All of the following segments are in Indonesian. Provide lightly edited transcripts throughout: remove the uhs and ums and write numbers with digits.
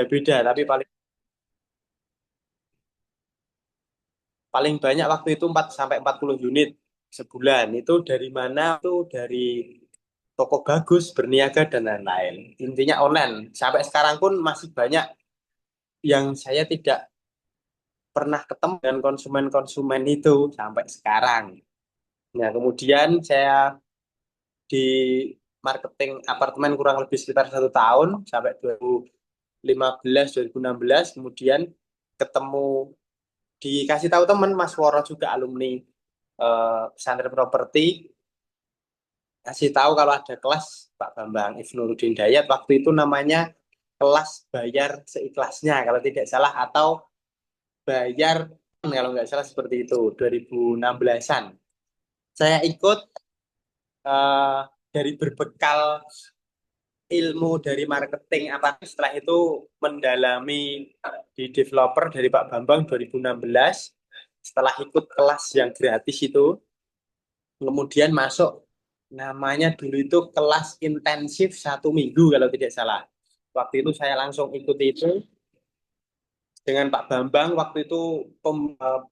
beda-beda, tapi paling paling banyak waktu itu 4 sampai 40 unit sebulan. Itu dari mana? Itu dari toko bagus, berniaga dan lain-lain. Intinya online. Sampai sekarang pun masih banyak yang saya tidak pernah ketemu dengan konsumen-konsumen itu sampai sekarang. Nah, kemudian saya di marketing apartemen kurang lebih sekitar 1 tahun sampai 2015, 2016. Kemudian ketemu, dikasih tahu teman Mas Woro juga alumni pesantren properti, kasih tahu kalau ada kelas Pak Bambang Ibnuruddin Dayat, waktu itu namanya kelas bayar seikhlasnya kalau tidak salah, atau bayar kalau nggak salah seperti itu, 2016-an. Saya ikut eh, dari berbekal ilmu dari marketing apa, setelah itu mendalami di developer dari Pak Bambang 2016. Setelah ikut kelas yang gratis itu, kemudian masuk, namanya dulu itu kelas intensif 1 minggu kalau tidak salah. Waktu itu saya langsung ikuti itu dengan Pak Bambang. Waktu itu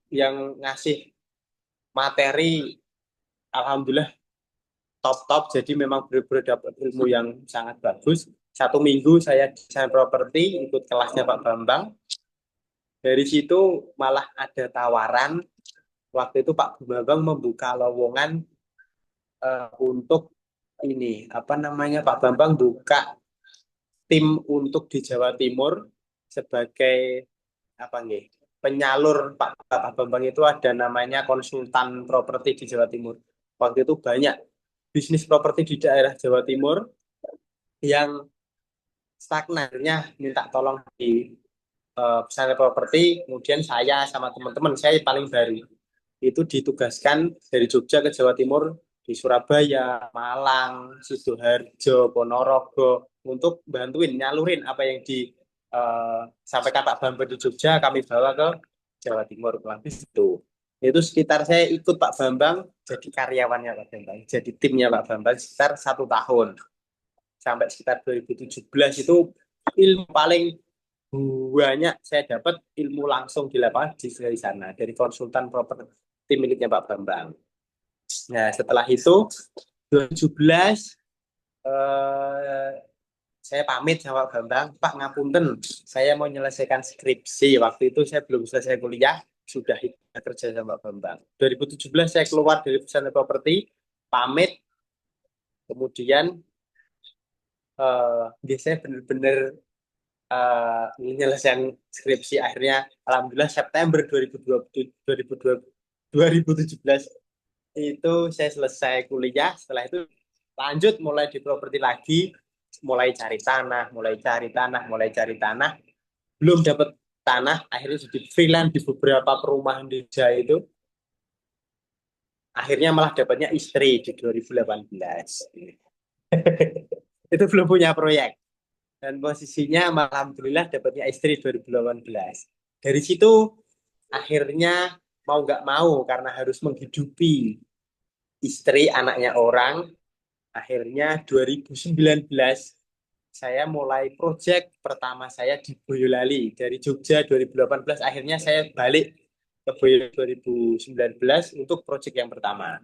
yang ngasih materi, alhamdulillah top-top. Jadi memang benar-benar dapat ilmu yang sangat bagus. 1 minggu saya desain properti, ikut kelasnya Pak Bambang. Dari situ malah ada tawaran. Waktu itu Pak Bambang membuka lowongan untuk ini, apa namanya, Pak Bambang buka tim untuk di Jawa Timur sebagai apa nih, penyalur. Pak Bambang itu ada namanya konsultan properti di Jawa Timur. Waktu itu banyak bisnis properti di daerah Jawa Timur yang stagnannya, minta tolong di pesantren properti. Kemudian saya sama teman-teman saya paling baru itu ditugaskan dari Jogja ke Jawa Timur, di Surabaya, Malang, Sidoarjo, Ponorogo, untuk bantuin nyalurin apa yang disampaikan Pak Bambang di Jogja, kami bawa ke Jawa Timur. Habis itu sekitar saya ikut Pak Bambang jadi karyawannya Pak Bambang, jadi timnya Pak Bambang sekitar 1 tahun sampai sekitar 2017. Itu ilmu paling banyak saya dapat, ilmu langsung di lapangan dari sana, dari konsultan properti miliknya Pak Bambang. Nah, setelah itu 2017 eh, saya pamit sama Pak Bambang, Pak ngapunten, saya mau menyelesaikan skripsi. Waktu itu saya belum selesai kuliah, sudah kerja sama Pak Bambang. 2017 saya keluar dari pesantren properti, pamit, kemudian biasanya benar-benar menyelesaikan skripsi akhirnya alhamdulillah September 2017 itu saya selesai kuliah. Setelah itu lanjut mulai di properti lagi, mulai cari tanah, mulai cari tanah, belum dapat tanah, akhirnya jadi freelance di beberapa perumahan di Jaya itu. Akhirnya malah dapatnya istri di 2018. Itu belum punya proyek, dan posisinya alhamdulillah dapatnya istri 2018. Dari situ akhirnya mau nggak mau, karena harus menghidupi istri, anaknya orang, akhirnya 2019 saya mulai proyek pertama saya di Boyolali. Dari Jogja 2018, akhirnya saya balik ke Boyolali 2019 untuk proyek yang pertama.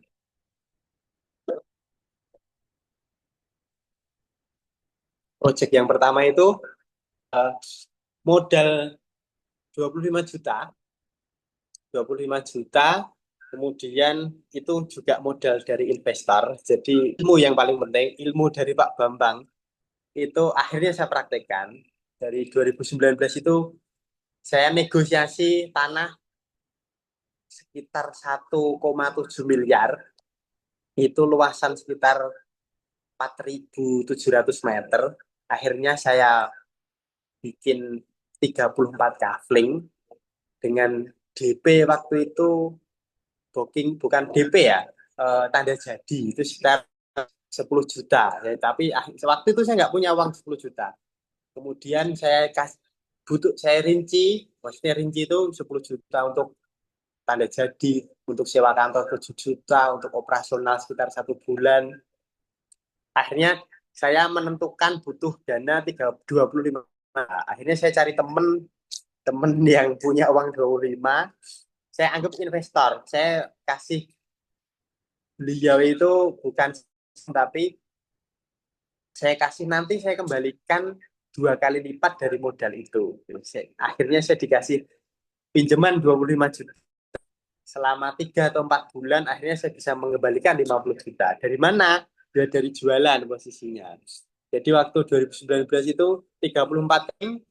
Proyek yang pertama itu uh, modal 25 juta, 25 juta, kemudian itu juga modal dari investor. Jadi ilmu yang paling penting, ilmu dari Pak Bambang, itu akhirnya saya praktekkan. Dari 2019 itu saya negosiasi tanah sekitar 1,7 miliar, itu luasan sekitar 4.700 meter. Akhirnya saya bikin 34 kafling dengan DP waktu itu, booking bukan DP ya, tanda jadi itu sekitar 10 juta. Ya, tapi waktu itu saya nggak punya uang 10 juta. Kemudian saya rinci, maksudnya rinci itu 10 juta untuk tanda jadi, untuk sewa kantor 7 juta, untuk operasional sekitar 1 bulan. Akhirnya saya menentukan butuh dana 25 Nah, akhirnya saya cari temen temen yang punya uang 25, saya anggap investor. Saya kasih beliau itu bukan, tapi saya kasih nanti saya kembalikan 2 kali lipat dari modal itu. Akhirnya saya dikasih pinjaman 25 juta. Selama 3 atau 4 bulan, akhirnya saya bisa mengembalikan 50 juta. Dari mana? Ya, dari jualan posisinya. Jadi waktu 2019 itu 34 M,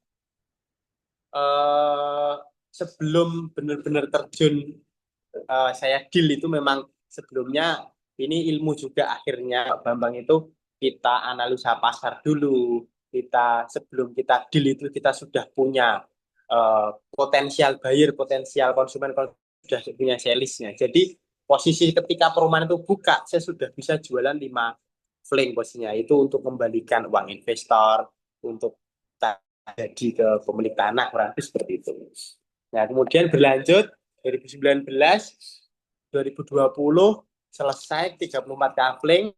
eh, sebelum benar-benar terjun, saya deal itu memang sebelumnya ini ilmu juga akhirnya Pak Bambang itu kita analisa pasar dulu. Kita sebelum kita deal itu kita sudah punya potensial buyer, potensial konsumen, sudah punya salesnya. Jadi posisi ketika perumahan itu buka, saya sudah bisa jualan 5 flank posisinya. Itu untuk kembalikan uang investor, untuk jadi ke pemilik tanah, kurang lebih seperti itu. Nah, kemudian berlanjut 2019, 2020 selesai 34 kafling,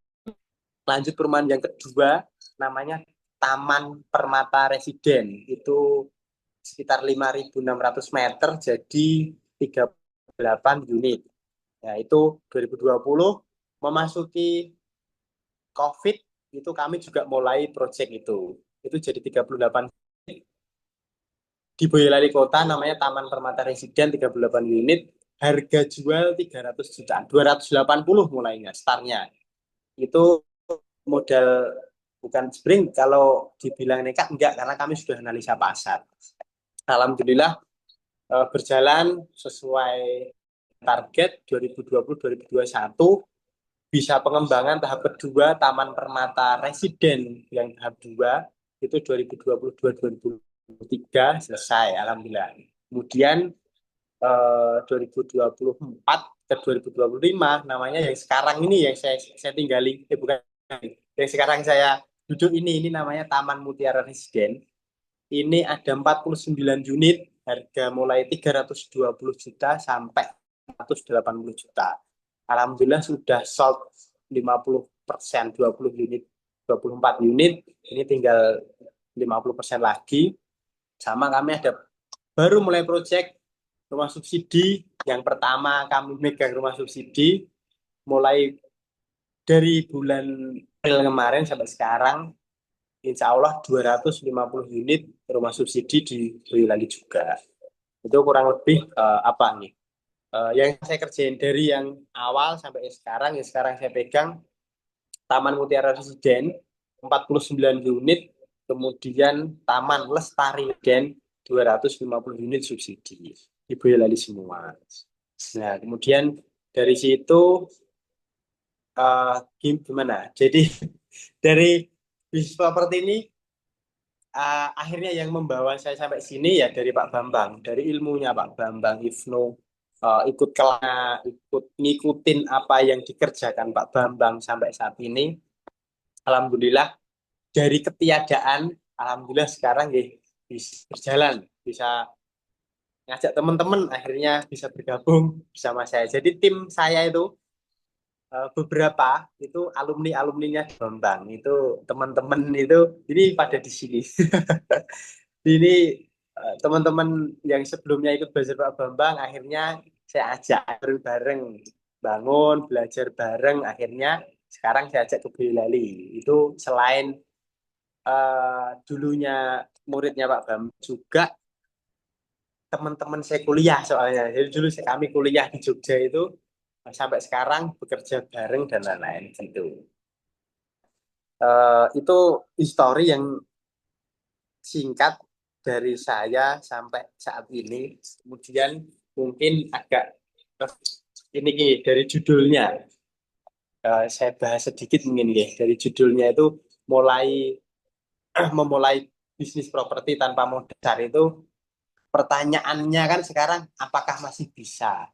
lanjut perumahan yang kedua namanya Taman Permata Residen. Itu sekitar 5.600 meter jadi 38 unit. Nah, itu 2020 memasuki COVID itu kami juga mulai project itu. Itu jadi 38 di Boyolali Kota namanya Taman Permata Residen 38 unit, harga jual 300 jutaan, 280 mulainya startnya. Itu modal bukan spring, kalau dibilang nekat enggak, karena kami sudah analisa pasar. Alhamdulillah berjalan sesuai target 2020-2021, bisa pengembangan tahap kedua Taman Permata Residen yang tahap 2 itu 2022-2023 selesai, alhamdulillah. Kemudian 2024 ke 2025 namanya yang sekarang ini yang saya tinggali, bukan yang sekarang saya duduk ini namanya Taman Mutiara Residen. Ini ada 49 unit, harga mulai 320 juta sampai 180 juta. Alhamdulillah sudah sold 50%, 20 unit, 24 unit, ini tinggal 50% lagi. Sama kami ada baru mulai project rumah subsidi. Yang pertama kami megang rumah subsidi mulai dari bulan April kemarin sampai sekarang, insya Allah 250 unit rumah subsidi di Boyolali juga. Itu kurang lebih apa nih? Yang saya kerjain dari yang awal sampai yang sekarang saya pegang Taman Mutiara Residen 49 unit, kemudian Taman Lestari dan 250 unit subsidi. Di Boyolali semua. Nah, kemudian dari situ gimana? Jadi dari bisnis properti ini akhirnya yang membawa saya sampai sini ya dari Pak Bambang, dari ilmunya Pak Bambang Ifnu, ikut kelas, ikut ngikutin apa yang dikerjakan Pak Bambang sampai saat ini. Alhamdulillah dari ketiadaan, alhamdulillah sekarang ya bisa berjalan, bisa ngajak teman-teman akhirnya bisa bergabung bersama saya. Jadi tim saya itu beberapa itu alumninya Bambang, itu teman-teman itu ini pada di sini. Ini teman-teman yang sebelumnya ikut belajar Pak Bambang, akhirnya saya ajak bareng-bareng bangun, belajar bareng, akhirnya sekarang saya ajak ke Boyolali. Itu selain dulunya muridnya Pak Bambang, juga teman-teman saya kuliah soalnya. Jadi dulu kami kuliah di Jogja itu sampai sekarang bekerja bareng dan lain-lain gitu. Itu histori yang singkat dari saya sampai saat ini. Kemudian mungkin agak ini dari judulnya, saya bahas sedikit mungkin ya. Dari judulnya itu mulai memulai bisnis properti tanpa modal itu, pertanyaannya kan sekarang apakah masih bisa?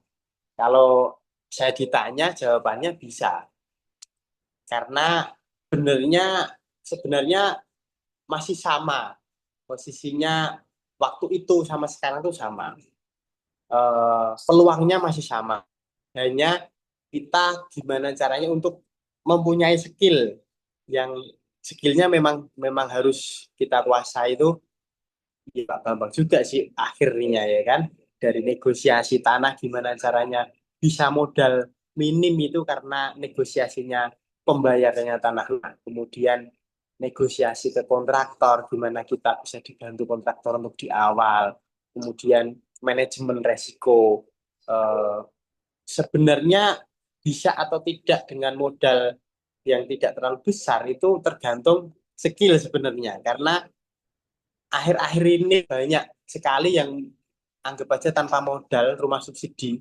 Kalau saya ditanya jawabannya bisa, karena sebenarnya sebenarnya masih sama posisinya, waktu itu sama sekarang tuh sama. Peluangnya masih sama, hanya kita gimana caranya untuk mempunyai skill yang skillnya memang memang harus kita kuasai itu, ya, Pak Bambang juga sih akhirnya ya kan dari negosiasi tanah gimana caranya bisa modal minim itu karena negosiasinya pembayarannya tanah lunas. Kemudian negosiasi ke kontraktor gimana kita bisa dibantu kontraktor untuk di awal. Kemudian manajemen resiko. Eh, Sebenarnya bisa atau tidak dengan modal yang tidak terlalu besar itu tergantung skill sebenarnya karena akhir-akhir ini banyak sekali yang anggap aja tanpa modal rumah subsidi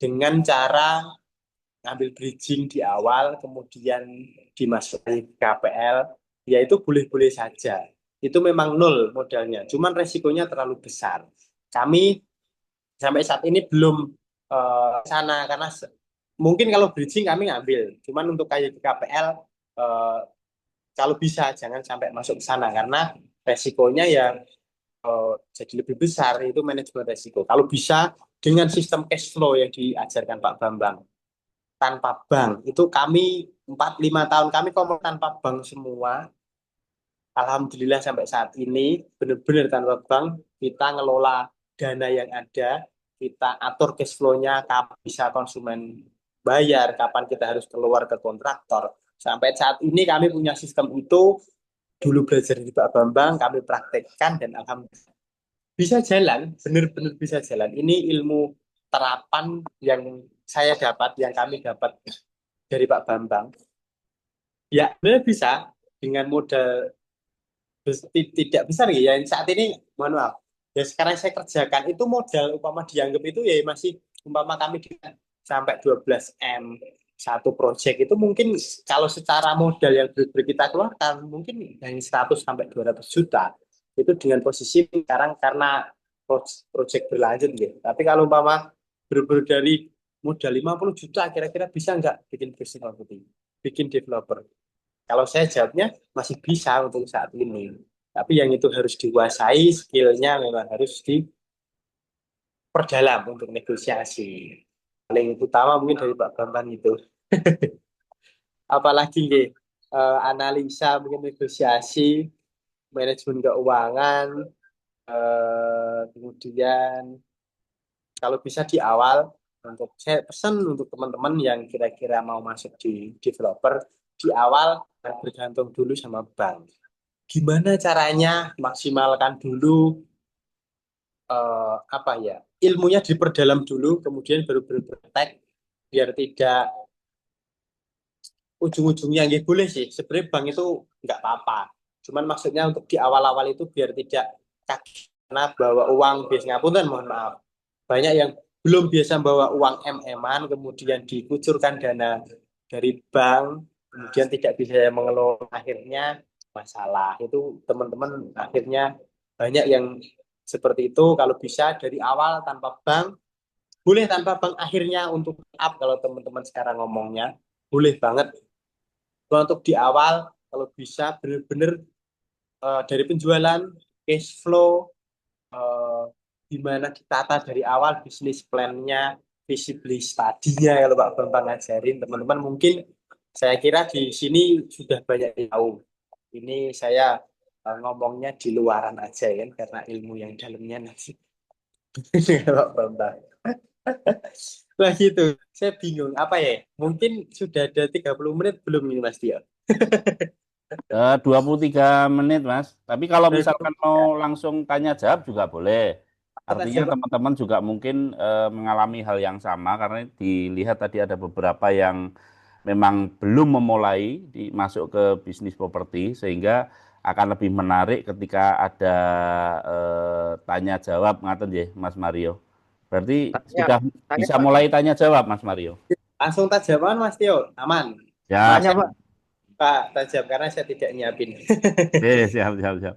dengan cara ngambil bridging di awal kemudian dimasukin ke KPL ya itu boleh-boleh saja itu memang nol modalnya cuman resikonya terlalu besar kami sampai saat ini belum sana karena mungkin kalau bridging kami ngambil cuman untuk kayak di KPL eh, kalau bisa jangan sampai masuk ke sana karena resikonya ya jadi lebih besar itu manajemen resiko. Kalau bisa dengan sistem cash flow yang diajarkan Pak Bambang tanpa bank itu kami 4-5 tahun kami komitmen tanpa bank semua. Alhamdulillah sampai saat ini benar-benar tanpa bank kita ngelola dana yang ada, kita atur cash flow-nya, kapan bisa konsumen bayar, kapan kita harus keluar ke kontraktor. Sampai saat ini kami punya sistem itu, dulu belajar di Pak Bambang, kami praktekkan dan alhamdulillah bisa jalan, benar-benar bisa jalan. Ini ilmu terapan yang saya dapat, yang kami dapat dari Pak Bambang. Ya, benar bisa dengan modal tidak besar ya. Yang saat ini, mohon maaf, ya sekarang saya kerjakan itu modal umpama dianggap itu ya masih umpama kami dengan sampai 12 M satu proyek itu mungkin kalau secara modal yang kita keluarkan mungkin dari 100 sampai 200 juta itu dengan posisi sekarang karena proyek berlanjut gitu. Tapi kalau umpama berbeda dari modal 50 juta kira-kira bisa nggak bikin bisnis marketing, bikin developer? Kalau saya jawabnya masih bisa untuk saat ini. Tapi yang itu harus dikuasai, skillnya memang harus diperdalam untuk negosiasi. Paling utama mungkin dari Pak Bambang itu. Apalagi nggih, analisa mungkin negosiasi, manajemen keuangan, kemudian kalau bisa di awal untuk saya pesan untuk teman-teman yang kira-kira mau masuk di developer di awal bergantung dulu sama bank. Gimana caranya maksimalkan dulu apa ya ilmunya diperdalam dulu kemudian baru berpraktek biar tidak ujung-ujungnya nggak boleh sih sebenarnya bank itu nggak apa-apa cuman maksudnya untuk di awal-awal itu biar tidak kaget karena bawa uang biasanya pun mohon maaf banyak yang belum biasa bawa uang MM-an kemudian dikucurkan dana dari bank kemudian tidak bisa mengelola akhirnya masalah itu teman-teman akhirnya banyak yang seperti itu kalau bisa dari awal tanpa bank boleh tanpa bank akhirnya untuk up kalau teman-teman sekarang ngomongnya boleh banget. Cuma untuk di awal kalau bisa benar-benar dari penjualan cash flow eh, gimana ditata dari awal bisnis plan-nya visibility study-nya kalau Pak Bambang ngajarin teman-teman mungkin saya kira di sini sudah banyak yang tahu ini saya ngomongnya di luaran aja ya karena ilmu yang dalamnya nanti Pak Bambang. Nah gitu, saya bingung apa ya? Mungkin sudah ada 30 menit belum ini Mas Tio? 23 menit, Mas. Tapi kalau misalkan mau langsung tanya jawab juga boleh. Takut Artinya aja Pak. teman-teman juga mungkin mengalami hal yang sama karena dilihat tadi ada beberapa yang memang belum memulai masuk ke bisnis properti sehingga akan lebih menarik ketika ada tanya jawab ngaten ya, Mas Mario. Berarti Tanya, sudah tanya bisa Pak. mulai tanya jawab, Mas Mario. Langsung tajaman Mas Tio, aman. Ya, Tanya Saya Pak. Pak tajam karena saya tidak nyiapin. siap, siap, siap.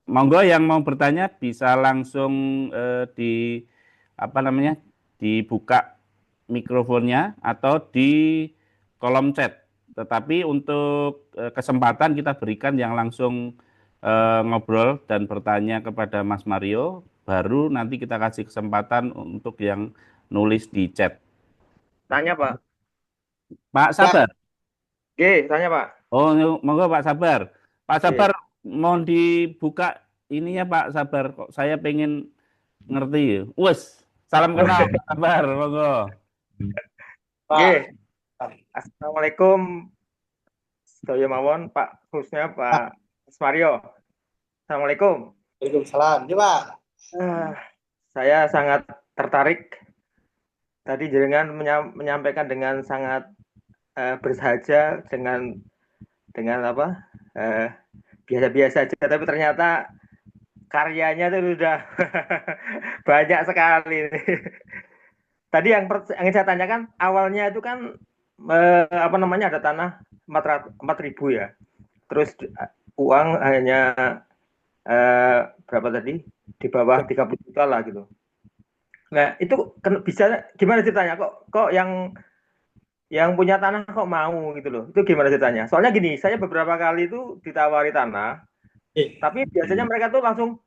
Monggo yang mau bertanya bisa langsung di apa namanya dibuka mikrofonnya atau di kolom chat. Tetapi untuk kesempatan kita berikan yang langsung ngobrol dan bertanya kepada Mas Mario, baru nanti kita kasih kesempatan untuk yang nulis di chat. Tanya Pak. Pak Pak, Sabar. Oke, tanya Pak. Oh, monggo Pak Sabar. Pak Sabar Oke. mohon dibuka ininya Pak Sabar, kok saya pengen ngerti ya. Wes, salam kenal Pak Sabar, monggo. Oke, Pak. Assalamualaikum sedaya mawon Pak khususnya Pak Mas Mario. Assalamualaikum. Waalaikumsalam. Coba. Ah, saya sangat tertarik tadi jenengan menyampaikan dengan sangat bersahaja dengan apa biasa-biasa aja, tapi ternyata karyanya itu sudah banyak sekali. Tadi yang saya tanyakan awalnya itu kan apa namanya ada tanah 4.000 ya. Terus uang hanya berapa tadi? Di bawah 30 juta lah gitu. Nah, itu bisa gimana ceritanya kok yang punya tanah kok mau gitu loh. Itu gimana ceritanya? Soalnya gini, saya beberapa kali itu ditawari tanah, tapi biasanya mereka tuh langsung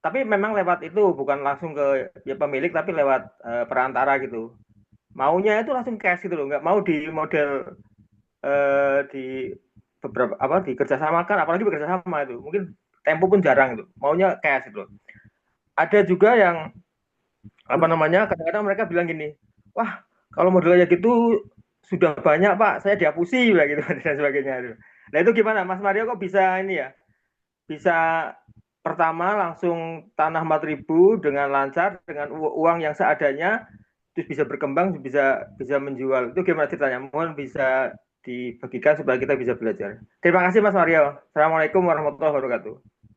tapi memang lewat itu bukan langsung ke ya pemilik tapi lewat perantara gitu. Maunya itu langsung cash gitu loh, nggak mau di model di beberapa apa dikerjasamakan, apalagi bekerjasama itu mungkin Tempo pun jarang itu, maunya cash gitu loh. Ada juga yang apa namanya kadang-kadang mereka bilang gini, wah kalau modelnya gitu sudah banyak Pak, saya dihapusi lah gitu dan sebagainya. Nah itu gimana Mas Mario kok bisa ini ya, bisa pertama langsung tanah 4.000 dengan lancar dengan uang yang seadanya terus bisa berkembang bisa menjual. Itu gimana ceritanya? Mohon bisa dibagikan supaya kita bisa belajar. Terima kasih Mas Mario. Assalamualaikum warahmatullahi wabarakatuh.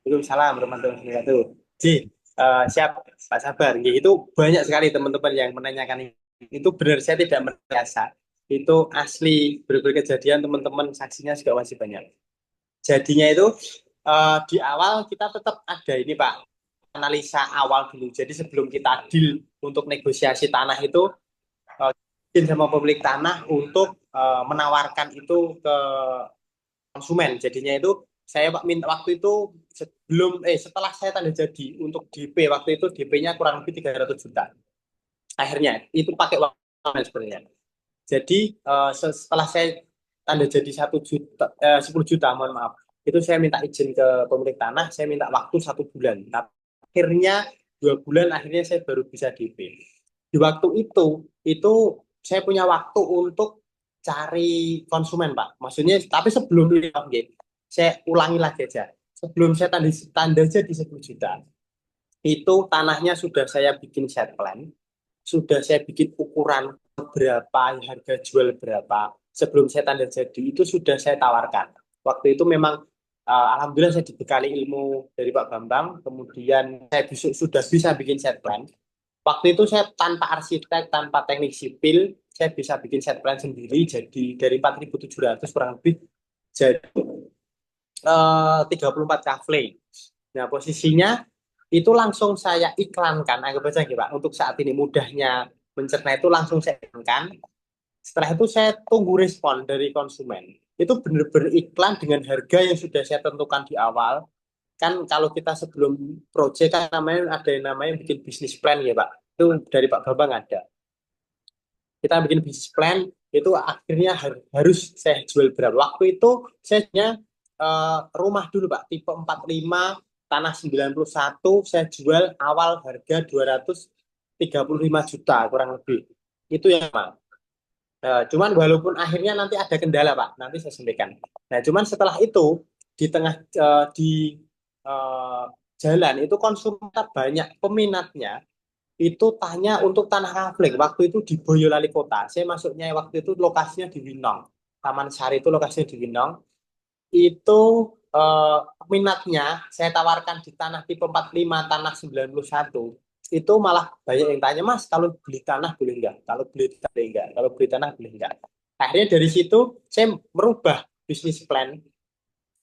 Waalaikumsalam warahmatullahi wabarakatuh. Ji, siap Pak Sabar. Itu banyak sekali teman-teman yang menanyakan itu benar, saya tidak merasa. Itu asli berkejadian, teman-teman saksinya juga masih banyak. Jadinya itu di awal kita tetap ada ini Pak, analisa awal dulu. Jadi sebelum kita deal untuk negosiasi tanah itu sama pemilik tanah untuk menawarkan itu ke konsumen. Jadinya itu saya minta waktu itu setelah saya tanda jadi untuk DP, waktu itu DP-nya kurang lebih 300 juta. Akhirnya itu pakai uang sebenarnya. Jadi setelah saya tanda jadi 1 juta 10 juta, mohon maaf, itu saya minta izin ke pemilik tanah, saya minta waktu 1 bulan. Tapi akhirnya 2 bulan, akhirnya saya baru bisa DP. Di waktu itu saya punya waktu untuk cari konsumen Pak. Maksudnya, tapi sebelum itu saya ulangi lagi aja. Sebelum saya tanda jadi 10 juta, itu tanahnya sudah saya bikin set plan, sudah saya bikin ukuran berapa, harga jual berapa. Sebelum saya tanda jadi itu sudah saya tawarkan. Waktu itu memang alhamdulillah saya dibekali ilmu dari Pak Bambang, kemudian saya sudah bisa bikin set plan. Waktu itu saya tanpa arsitek, tanpa teknik sipil, saya bisa bikin set plan sendiri, jadi dari 4.700 kurang lebih jadi 34 kafle. Nah, posisinya itu langsung saya iklankan, anggap aja gitu Pak, untuk saat ini mudahnya mencerna itu langsung saya iklankan. Setelah itu saya tunggu respon dari konsumen. Itu benar-benar iklan dengan harga yang sudah saya tentukan di awal. Kan kalau kita sebelum proyek kan namanya ada yang namanya bikin bisnis plan ya Pak. Itu dari Pak Bambang ada. Kita bikin bisnis plan, itu akhirnya harus saya jual berapa. Waktu itu saya rumah dulu Pak, tipe 45, tanah 91, saya jual awal harga 235 juta kurang lebih. Itu yang Pak. Cuman walaupun akhirnya nanti ada kendala Pak, nanti saya sampaikan. Nah, cuman setelah itu di tengah di jalan itu konsumen banyak peminatnya itu tanya untuk tanah kafling. Waktu itu di Boyolali Kota. Saya masuknya waktu itu lokasinya di Winong. Taman Sari itu lokasinya di Winong. Itu peminatnya saya tawarkan di tanah tipe 45, tanah 91. Itu malah banyak yang tanya, Mas, kalau beli tanah boleh enggak? Kalau beli tanah boleh enggak? Kalau beli tanah boleh enggak? Akhirnya dari situ saya merubah bisnis plan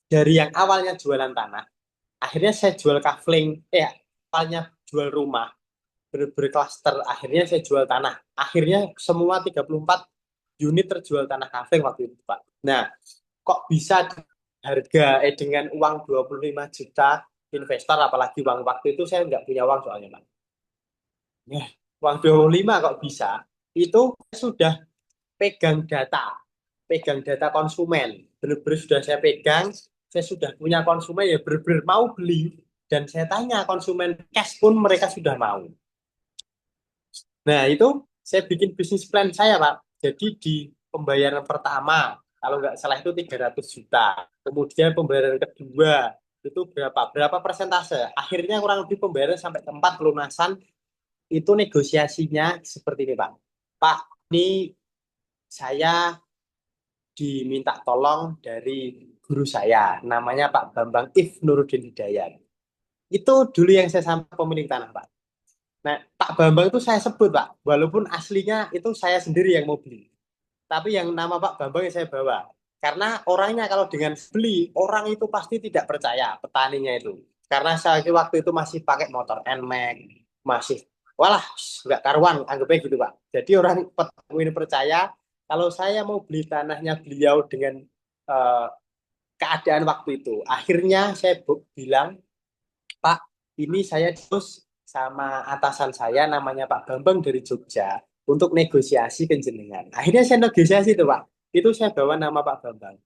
dari yang awalnya jualan tanah. Akhirnya saya jual kafling, awalnya jual rumah, berklaster, akhirnya saya jual tanah. Akhirnya semua 34 unit terjual tanah kafling waktu itu, Pak. Nah, kok bisa harga dengan uang 25 juta investor, apalagi uang waktu itu saya nggak punya uang soalnya, Pak. Ya, uang 25 kok bisa. Itu sudah pegang data konsumen. Benar-benar sudah saya pegang, saya sudah punya konsumen ya benar-benar mau beli, dan saya tanya konsumen cash pun mereka sudah mau. Nah, itu saya bikin bisnis plan saya, Pak. Jadi di pembayaran pertama, kalau nggak salah itu 300 juta. Kemudian pembayaran kedua, itu berapa? Berapa persentase? Akhirnya kurang lebih pembayaran sampai tempat pelunasan, itu negosiasinya seperti ini, Pak. Pak, ini saya diminta tolong dari guru saya, namanya Pak Bambang If Nuruddin Hidayat. Itu dulu yang saya sampaikan pemilik tanah, Pak. Nah, Pak Bambang itu saya sebut, Pak. Walaupun aslinya itu saya sendiri yang mau beli. Tapi yang nama Pak Bambang yang saya bawa. Karena orangnya kalau dengan beli, orang itu pasti tidak percaya, petaninya itu. Karena saya waktu itu masih pakai motor NMAX, masih, walah, nggak karuan, anggapnya gitu, Pak. Jadi orang petani ini percaya, kalau saya mau beli tanahnya beliau dengan eh, keadaan waktu itu. Akhirnya saya bilang, Pak, ini saya terus sama atasan saya namanya Pak Bambang dari Jogja untuk negosiasi ke jenengan. Akhirnya saya negosiasi itu, Pak. Itu saya bawa nama Pak Bambang.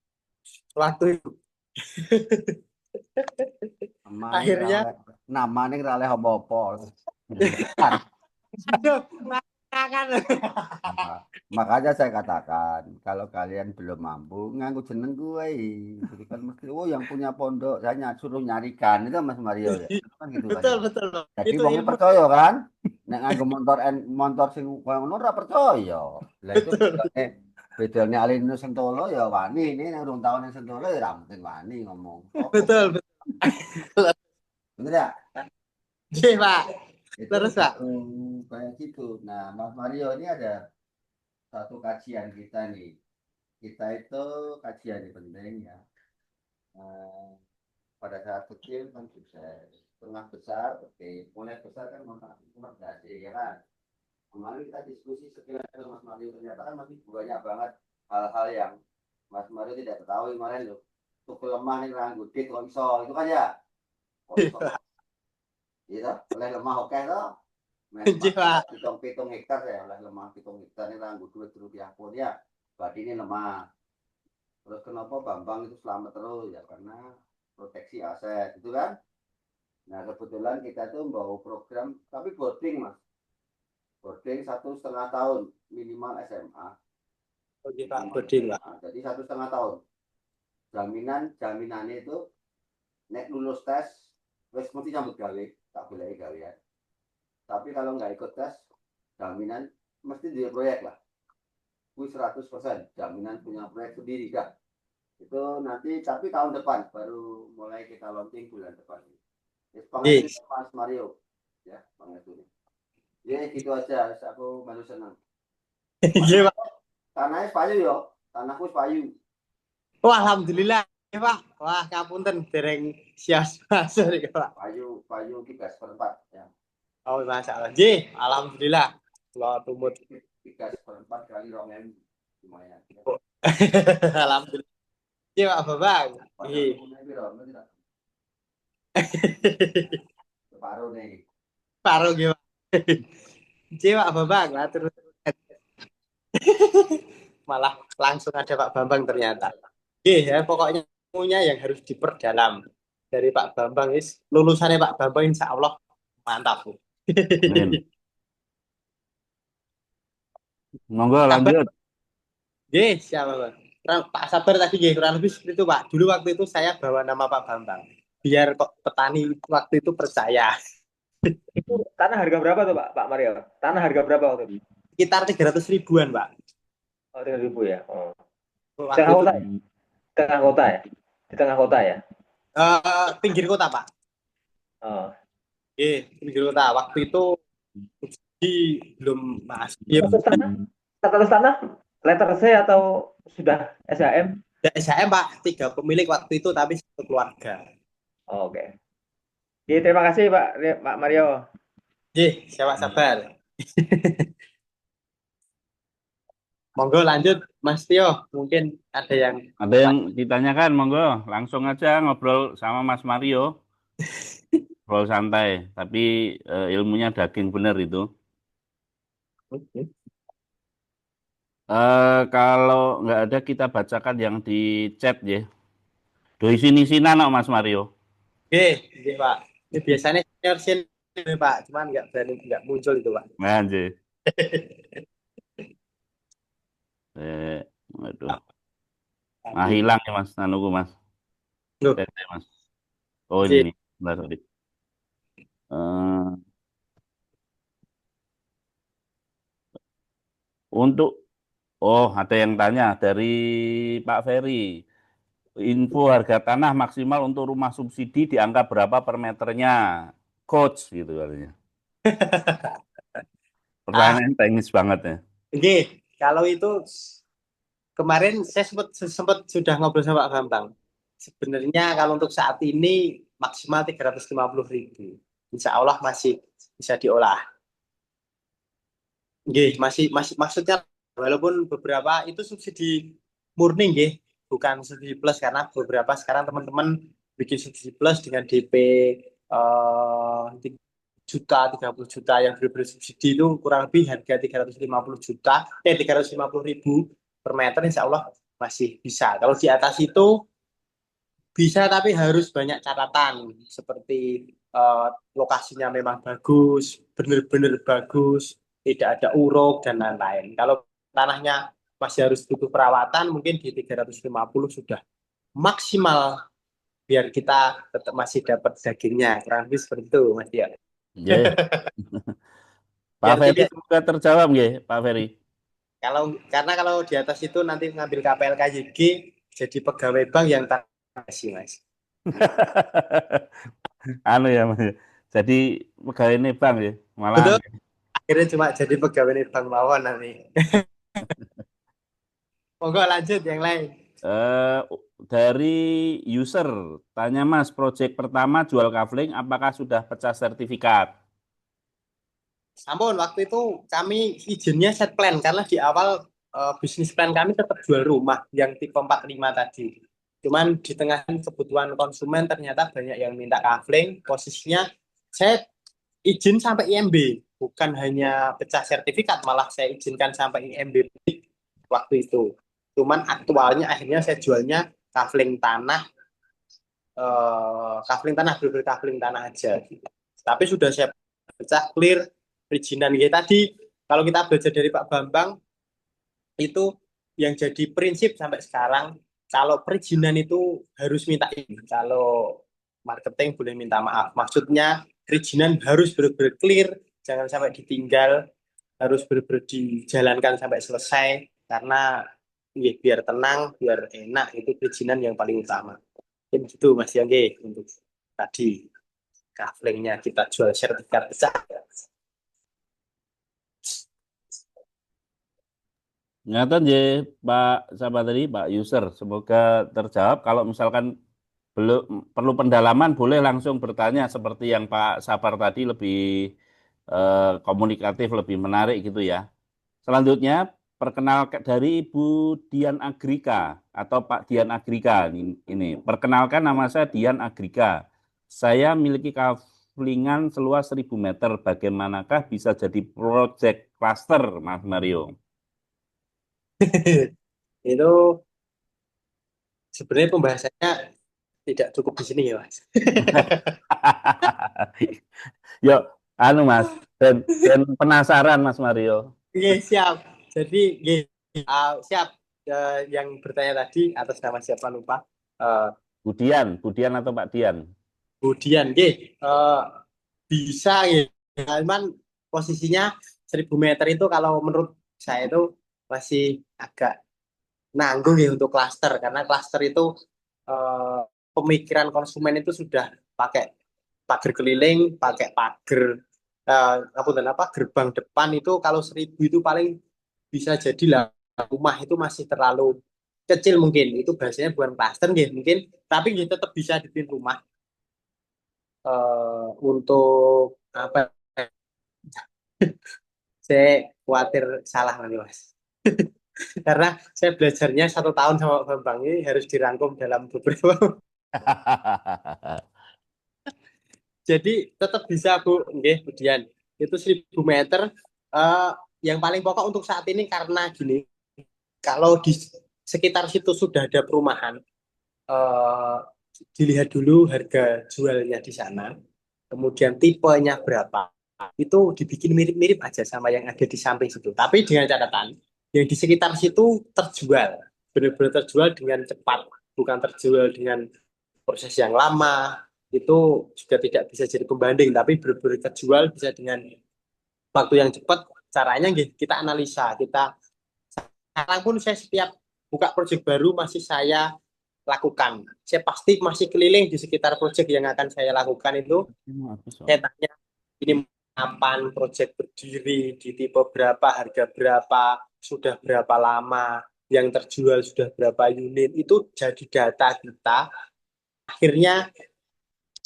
Waktu itu akhirnya Nama ini rale apa-apa. Bukan. aduh, makan. Makanya saya katakan kalau kalian belum mampu nganggu jeneng gue. Jadi kan mesti yang punya pondok saya suruh nyarikan itu Mas Mario ya. Kan gitu kan Betul, ya. betul. Jadi Itu wongnya ilmu. percaya kan? Nek nganggo motor sing koyo ngono ora percaya. Lah itu Betul, bedane Alin Sentolo ya wani ini nek urung tahun ning Sentolo ya ora mungkin wani ngomong. betul, betul. Bener ya? Oke, Pak. Itu Terus, Pak. kayak gitu. Nah, Mas Mario ini ada satu kajian kita nih. Kita itu kajian yang penting ya. Eh, pada saat kecil kan sukses, tengah besar, oke, mulai besar kan mengadaptasi ya kan. Kemarin kita diskusi sekilas dengan Mas Mario ternyata kan masih banyak banget hal-hal yang Mas Mario tidak ketahui kemarin loh. Untuk kelemahan yang ranggut kok iso itu kan ya. Kok iso gitu, oleh lemah oke toh. Oke, Pak. Pitung hektar ya, oleh lemah pitung hektar ini ranggut duit rupiah pun ya. Berarti ini lemah. Terus kenapa Bambang itu selamat terus ya karena proteksi aset itu kan. Nah kebetulan kita tuh membawa program tapi boarding mas, boarding 1,5 tahun minimal SMA. Oke, Pak. Bodin, Pak. Nah, jadi 1,5 tahun. Jaminannya itu nek lulus tes, wes mesti nyambut gawe, tak boleh gawe ya. Tapi kalau nggak ikut tes, jaminan mesti dia proyek lah. Wih 100% jaminan punya proyek sendiri kan. Itu nanti tapi tahun depan baru mulai kita launching bulan depan. Pengen Yes. Mas Mario ya pengen. Ya gitu aja, aku malu senang. Iya, Pak. Tanahnya payu yo, tanahku payu. Wah, alhamdulillah. Ya, Pak. Wah, ngapunten dereng sia-sia nih, Pak. Payu 3/4 ya. Oh, masalah. Ji, alhamdulillah. Kalau tumut. 3/4 kali 2.000 lumayan. Alhamdulillah. Ji, Pak Bambang. Iya. Separuh nih. Paruh gimana? Ji, Pak Bambang. Lah, terus. Malah langsung ada Pak Bambang ternyata. Oke ya, pokoknya ilmunya yang harus diperdalam dari Pak Bambang. Lulusannya Pak Bambang insya Allah mantap. Amin. Monggo Kabar, lanjut. siapa Pak? Pak Sabar tadi kurang lebih seperti itu Pak. Dulu waktu itu saya bawa nama Pak Bambang. Biar kok petani waktu itu percaya. Itu tanah harga berapa tuh Pak Mario? Tanah harga berapa waktu itu? Sekitar 300 ribuan Pak. Oh 3.000 ya. Oh. Waktu Tengah itu kota, tengah kota ya? Di tengah kota ya? pinggir kota Pak. Oh. Pinggir kota. Waktu itu di belum masih. Status tanah letter C atau sudah SHM? Saya Pak, 3 pemilik waktu itu tapi satu keluarga. Oh, oke. Oke, terima kasih Pak Mario. Siapa sabar. Monggo lanjut Mas Tio, mungkin ada yang ditanyakan, monggo langsung aja ngobrol sama Mas Mario. Ngobrol santai, tapi ilmunya daging bener itu. Kalau nggak ada kita bacakan yang di chat ya. Doi sini-sina no Mas Mario. Nggih, nggih, Pak. Ini biasanya senior senior, Pak, cuman nggak muncul itu, Pak. Anjir. Aduh. Hilang ya Mas, anuku Mas. Loh, Tete, Mas. Oh ini nggih. nih, bentar, sorry. Eh, untuk ada yang tanya dari Pak Ferry. Info harga tanah maksimal untuk rumah subsidi di angka berapa per meternya? Coach gitu katanya. Ah, Pertanyaan teknis banget ya. nggih. Kalau itu kemarin saya sempat sudah ngobrol sama Pak Bambang. Sebenarnya kalau untuk saat ini maksimal 350.000. Insya Allah masih bisa diolah. Nggih, masih masih maksudnya walaupun beberapa itu subsidi murni nggih, bukan subsidi plus karena beberapa sekarang teman-teman bikin subsidi plus dengan DP 3 juta, 30 juta yang benar-benar subsidi itu kurang lebih harga 350 juta, 350.000 per meter insya Allah masih bisa. Kalau di atas itu bisa tapi harus banyak catatan seperti eh, lokasinya memang bagus, benar-benar bagus, tidak ada uruk dan lain-lain. Kalau tanahnya masih harus butuh perawatan, mungkin di 350 sudah maksimal biar kita tetap masih dapat dagingnya. Kurang lebih seperti itu, Mas ya. Nggih. Pak Biar Ferry tidak semoga terjawab nggih, Pak Ferry. karena kalau di atas itu nanti ngambil KPLKYG jadi pegawai bank yang tak kasih, Mas. Anu ya Mas. Jadi pegawai ini bang ya, malahan. Betul, akhirnya cuma jadi pegawai bank mawon nanti. Monggo lanjut yang lain. Eh, dari user, tanya Mas, proyek pertama jual kafling, apakah sudah pecah sertifikat? Sampun, waktu itu kami izinnya set plan karena di awal bisnis plan kami tetap jual rumah yang tipe 45 tadi. Cuman di tengah kebutuhan konsumen ternyata banyak yang minta kafling. Posisinya saya izin sampai IMB, bukan hanya pecah sertifikat, malah saya izinkan sampai IMB waktu itu. Cuman aktualnya akhirnya saya jualnya kafling tanah, berbeda kafling tanah aja. Tapi sudah saya pecah clear perizinan kita tadi. Kalau kita belajar dari Pak Bambang itu yang jadi prinsip sampai sekarang, kalau perizinan itu harus minta izin. Kalau marketing boleh minta maaf. Maksudnya perizinan harus benar-benar clear, jangan sampai ditinggal, harus benar-benar dijalankan sampai selesai karena ya, biar tenang, biar enak itu perizinan yang paling utama. Jadi gitu Mas Yangge untuk tadi kaflingnya kita jual sertifikat pecah. Ingatan ya Pak siapa tadi Pak user, semoga terjawab. Kalau misalkan belum perlu pendalaman, boleh langsung bertanya seperti yang Pak Sapar tadi lebih komunikatif, lebih menarik gitu ya. Selanjutnya, perkenalkan dari Ibu Dian Agrika atau Pak Dian Agrika ini. Perkenalkan nama saya Dian Agrika. Saya miliki kaflingan seluas 1.000 meter. Bagaimanakah bisa jadi project cluster, Mas Mario? Itu sebenarnya pembahasannya tidak cukup di sini ya Mas. Yuk, anu Mas, dan penasaran Mas Mario. Oke, siap. Jadi siap. Yang bertanya tadi atas nama siapa lupa. Eh, Budian atau Pak Dian? Kemudian, bisa ya. Cuman posisinya 1.000 meter itu kalau menurut saya itu masih agak nanggung ya untuk klaster karena klaster itu eh, pemikiran konsumen itu sudah pakai pagar keliling, pakai pagar apa dan apa gerbang depan itu kalau 1.000 itu paling bisa jadi lah rumah itu masih terlalu kecil mungkin itu bahasanya bukan klaster gitu mungkin tapi gitu tetap bisa dibikin rumah untuk apa saya khawatir salah nanti mas karena saya belajarnya 1 tahun sama Pak Bambang ini harus dirangkum dalam beberapa jadi tetap bisa Bu nggih kemudian itu 1.000 meter eh, yang paling pokok untuk saat ini karena gini kalau di sekitar situ sudah ada perumahan eh, dilihat dulu harga jualnya di sana, kemudian tipenya berapa. Itu dibikin mirip-mirip aja sama yang ada di samping situ. Tapi dengan catatan, yang di sekitar situ terjual. Benar-benar terjual dengan cepat. Bukan terjual dengan proses yang lama. Itu juga tidak bisa jadi pembanding. Tapi benar-benar terjual bisa dengan waktu yang cepat. Caranya kita analisa. Sekarang pun saya setiap buka proyek baru masih saya lakukan. Saya pasti masih keliling di sekitar proyek yang akan saya lakukan itu. Saya tanya, ini kapan proyek berdiri, di tipe berapa, harga berapa, sudah berapa lama, yang terjual sudah berapa unit, itu jadi data kita. Akhirnya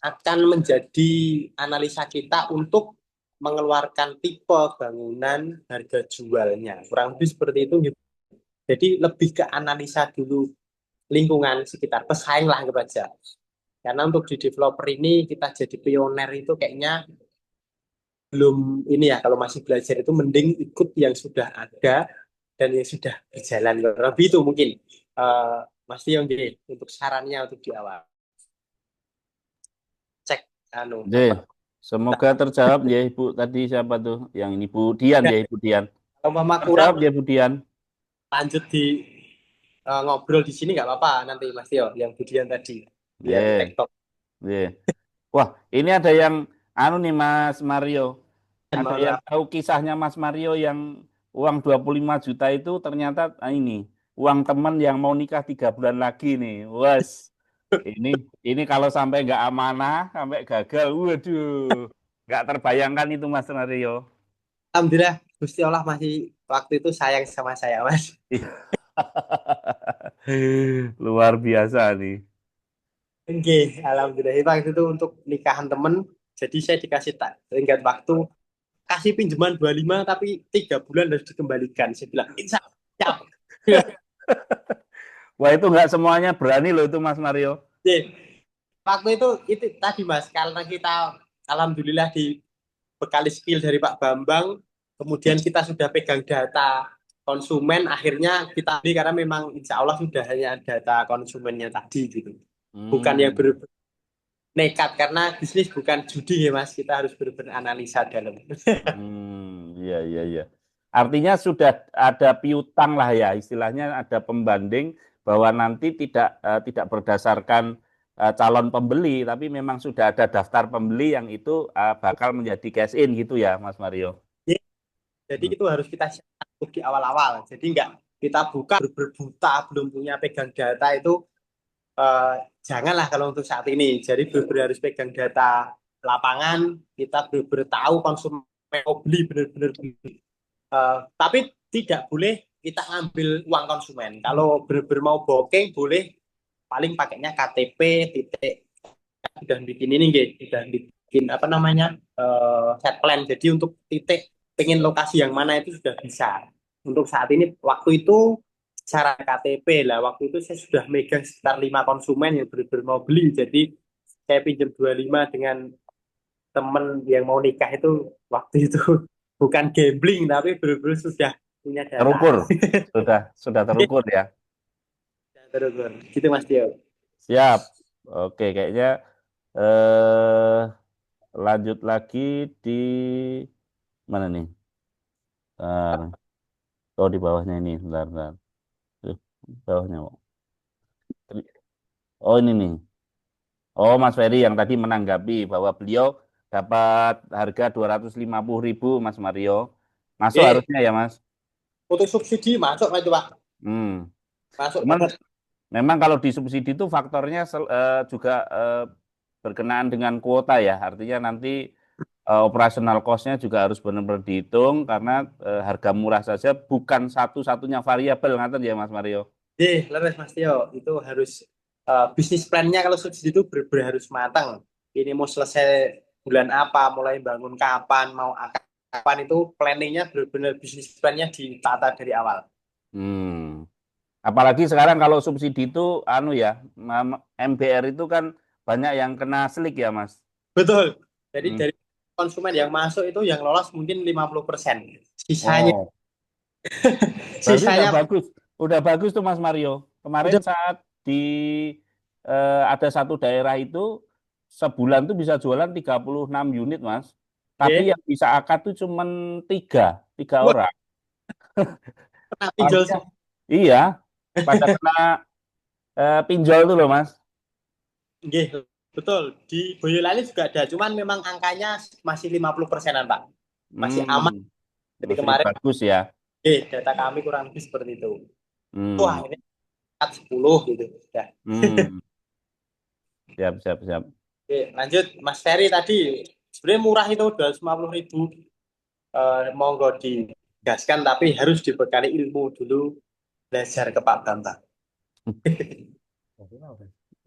akan menjadi analisa kita untuk mengeluarkan tipe bangunan, harga jualnya. Kurang lebih seperti itu. Jadi lebih ke analisa dulu lingkungan sekitar, pesaing lah anggap aja. Karena untuk di developer ini kita jadi pioner itu kayaknya belum ini ya, kalau masih belajar itu mending ikut yang sudah ada dan yang sudah berjalan. Lebih itu mungkin Mas Tio gini, untuk sarannya untuk di awal. Cek apa. Semoga terjawab ya Ibu tadi siapa tuh? Yang ini Bu Dian ya Ibu Dian. Kalau Mama kurang Terjawab ya Bu Dian. lanjut di ngobrol di sini nggak apa-apa nanti Mas Tio yang Bu Dian tadi. Biar tektok. Wah, ini ada yang nih Mas Mario. Ada Malah. yang tahu kisahnya Mas Mario yang uang 25 juta itu ternyata ini uang teman yang mau nikah 3 bulan lagi nih. Wes. Ini kalau sampai nggak amanah, sampai gagal, waduh, nggak terbayangkan itu Mas Mario. Alhamdulillah, Gusti Allah masih waktu itu sayang sama saya, Mas. Luar biasa nih. Oke, alhamdulillah. Waktu itu untuk nikahan temen, jadi saya dikasih tenggat waktu, kasih pinjaman 25 tapi 3 bulan harus dikembalikan. Saya bilang, insya Allah. Wah, itu nggak semuanya berani loh itu Mas Mario. Waktu itu tadi Mas, karena kita alhamdulillah dibekali skill dari Pak Bambang, kemudian kita sudah pegang data konsumen, akhirnya kita beli karena memang insya Allah sudah hanya data konsumennya tadi gitu. Bukan yang nekat, karena bisnis bukan judi ya Mas, kita harus beranalisa dalam. Iya. Artinya sudah ada piutang lah ya, istilahnya ada pembanding bahwa nanti tidak berdasarkan calon pembeli, tapi memang sudah ada daftar pembeli yang itu bakal menjadi cash in gitu ya, Mas Mario. Jadi itu harus kita siapkan di awal-awal. Jadi enggak kita buka berbuta belum punya pegang data itu janganlah kalau untuk saat ini. Jadi benar-benar harus pegang data lapangan, kita benar-benar tahu konsumen mau beli benar-benar beli. Tapi tidak boleh kita ambil uang konsumen. Kalau benar-benar mau booking boleh, paling pakainya KTP titik, sudah bikin ini sudah bikin apa namanya set plan. Jadi untuk titik pengen lokasi yang mana itu sudah bisa. Untuk saat ini waktu itu cara KTP lah, waktu itu saya sudah megang sekitar 5 konsumen yang benar-benar mau beli. Jadi saya pinjam 25 dengan temen yang mau nikah itu waktu itu bukan gambling tapi benar-benar sudah punya data. Terukur, sudah terukur ya. Terukur, gitu Mas Tio. Siap, oke kayaknya lanjut lagi di mana nih? Oh di bawahnya ini, bentar. Bawahnya. Oh ini nih. Oh Mas Ferry yang tadi menanggapi bahwa beliau dapat harga 250.000 Mas Mario. Masuk harusnya ya Mas? Untuk subsidi masuk itu Pak. Masuk. Memang kalau disubsidi itu faktornya juga berkenaan dengan kuota ya. Artinya nanti operasional cost-nya juga harus benar-benar dihitung karena harga murah saja bukan satu-satunya variabel ngaten ya Mas Mario. Leres Mas Tio, itu harus bisnis plan-nya kalau subsidi itu benar-benar harus matang. Ini mau selesai bulan apa, mulai bangun kapan, mau kapan, itu planning-nya benar-benar bisnis plan-nya ditata dari awal. Apalagi sekarang kalau subsidi itu MBR itu kan banyak yang kena selik ya Mas. Betul. Jadi dari konsumen yang masuk itu yang lolos mungkin 50%. Sisanya sisanya udah bagus tuh Mas Mario. Kemarin saat di ada satu daerah itu sebulan tuh bisa jualan 36 unit, Mas. Tapi Oke. yang bisa akad tuh cuman tiga Wah, orang. kena pinjol Artinya, semua. iya, pada kena pinjol tuh loh, Mas. Nggih, betul. Di Boyolali juga ada, cuman memang angkanya masih 50%-an, Pak. Masih aman. Hmm, Jadi masih kemarin, bagus ya. data kami kurang lebih seperti itu. Wah, Hmm, ini angkat 10 gitu. Ya. hmm, siap, siap, siap. Oke, lanjut. Mas Ferry tadi, sebenarnya murah itu 250.000. Monggo digaskan, tapi harus dibekali ilmu dulu, belajar ke Pak Bambang.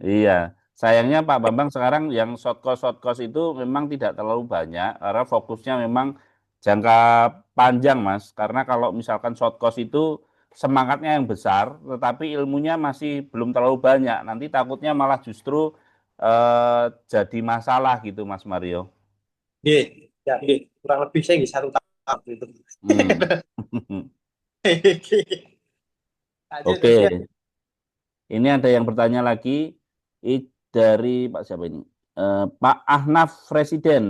Iya, sayangnya Pak Bambang sekarang yang short cost itu memang tidak terlalu banyak karena fokusnya memang jangka panjang, Mas. Karena kalau misalkan short cost itu semangatnya yang besar, tetapi ilmunya masih belum terlalu banyak. Nanti takutnya malah justru jadi masalah gitu, Mas Mario. Oke, ya, oke. Kurang lebih saya nggak 1 tahun itu. Hmm. Lanjut, Oke, lanjut. ini ada yang bertanya lagi dari Pak siapa ini? Pak Ahnaf Presiden.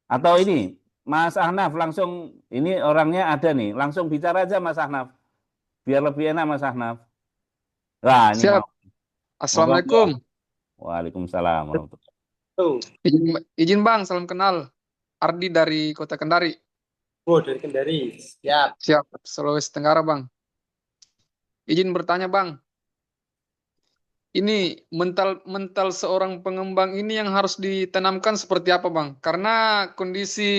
Atau ini, Mas Ahnaf langsung, ini orangnya ada nih, langsung bicara aja Mas Ahnaf, biar lebih enak Mas Ahnaf. Nah, ini Siap. mau, monggo, monggo. Assalamualaikum. Waalaikumsalam warahmatullahi. Tuh, Izin Bang, salam kenal. Ardi dari Kota Kendari. dari Kendari. Siap. Siap, Sulawesi Tenggara Bang. Izin bertanya Bang, ini mental seorang pengembang ini yang harus ditanamkan seperti apa Bang? Karena kondisi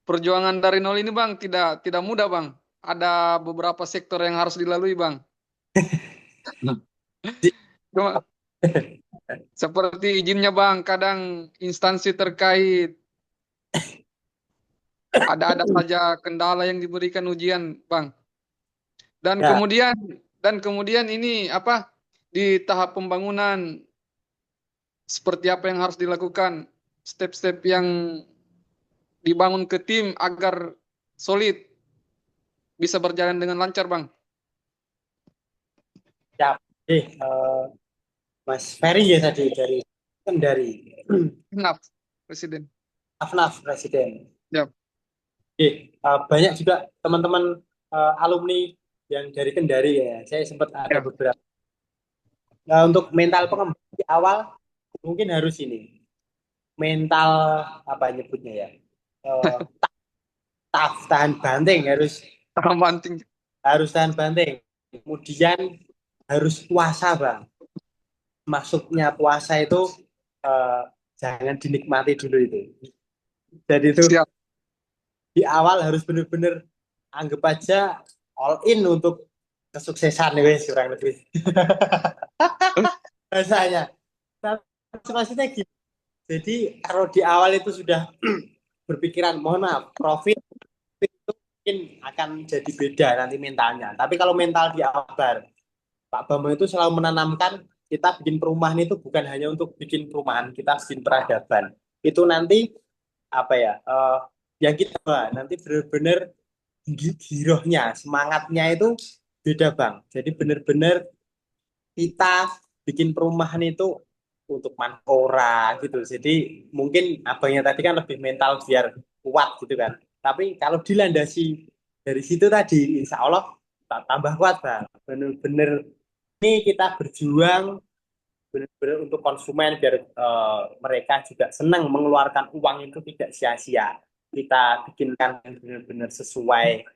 perjuangan dari nol ini Bang tidak mudah Bang. Ada beberapa sektor yang harus dilalui Bang. Cuma seperti izinnya Bang, kadang instansi terkait ada saja kendala yang diberikan ujian Bang. Dan Ya, kemudian ini apa di tahap pembangunan seperti apa yang harus dilakukan, step-step yang dibangun ke tim agar solid bisa berjalan dengan lancar, Bang. siap. Mas Ferry ya tadi dari Kendari. Maaf, Presiden. Afnaf Presiden. Ya, Banyak juga teman-teman alumni yang dari Kendari ya. Saya sempat ada ya. beberapa. Untuk mental pengembang di awal mungkin harus ini mental apa nyebutnya ya, Eh, tahan banting, harus Tahan banting. harus tahan banting. Kemudian harus puasa, Bang. Masuknya puasa itu eh, jangan dinikmati dulu itu. Jadi itu Siap. di awal harus benar-benar anggap aja all in untuk kesuksesan ya wes kurang lebih. Rasanya. Tapi maksudnya gitu. Jadi kalau di awal itu sudah berpikiran mohon maaf profit itu mungkin akan jadi beda nanti mentalnya. Tapi kalau mental di awal, Pak Bambang itu selalu menanamkan kita bikin perumahan itu bukan hanya untuk bikin perumahan, kita bikin peradaban. Itu nanti apa ya? Yang kita nanti benar-benar girohnya, semangatnya itu beda Bang. Jadi benar-benar kita bikin perumahan itu untuk Manpora gitu. Jadi mungkin abangnya tadi kan lebih mental biar kuat gitu kan. Tapi kalau dilandasi dari situ tadi, insya Allah tambah kuat Bang. Bener-bener ini kita berjuang benar-benar untuk konsumen biar mereka juga senang mengeluarkan uang itu tidak sia-sia. Kita bikinkan yang benar-benar sesuai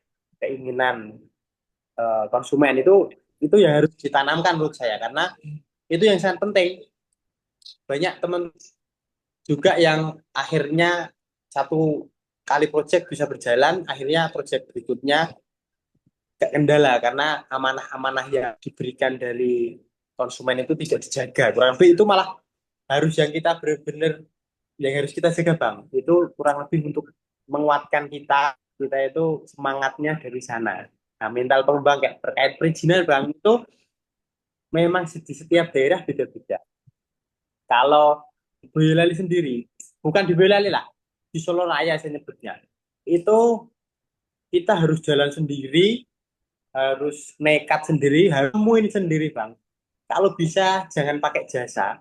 keinginan konsumen itu yang harus ditanamkan menurut saya karena itu yang sangat penting. Banyak teman juga yang akhirnya satu kali proyek bisa berjalan, akhirnya proyek berikutnya kendala karena amanah-amanah yang diberikan dari konsumen itu tidak dijaga. Kurang lebih itu malah harus yang kita benar-benar yang harus kita jaga Bang. Itu kurang lebih untuk menguatkan kita itu semangatnya dari sana. Nah, mental pengembang kayak terkait perizinan Bang itu memang di setiap daerah beda-beda. Kalau di Boyolali sendiri, bukan di Boyolali lah, di Solo Raya saya nyebutnya, itu kita harus jalan sendiri, harus nekat sendiri, harus nemuin sendiri Bang. kalau bisa jangan pakai jasa,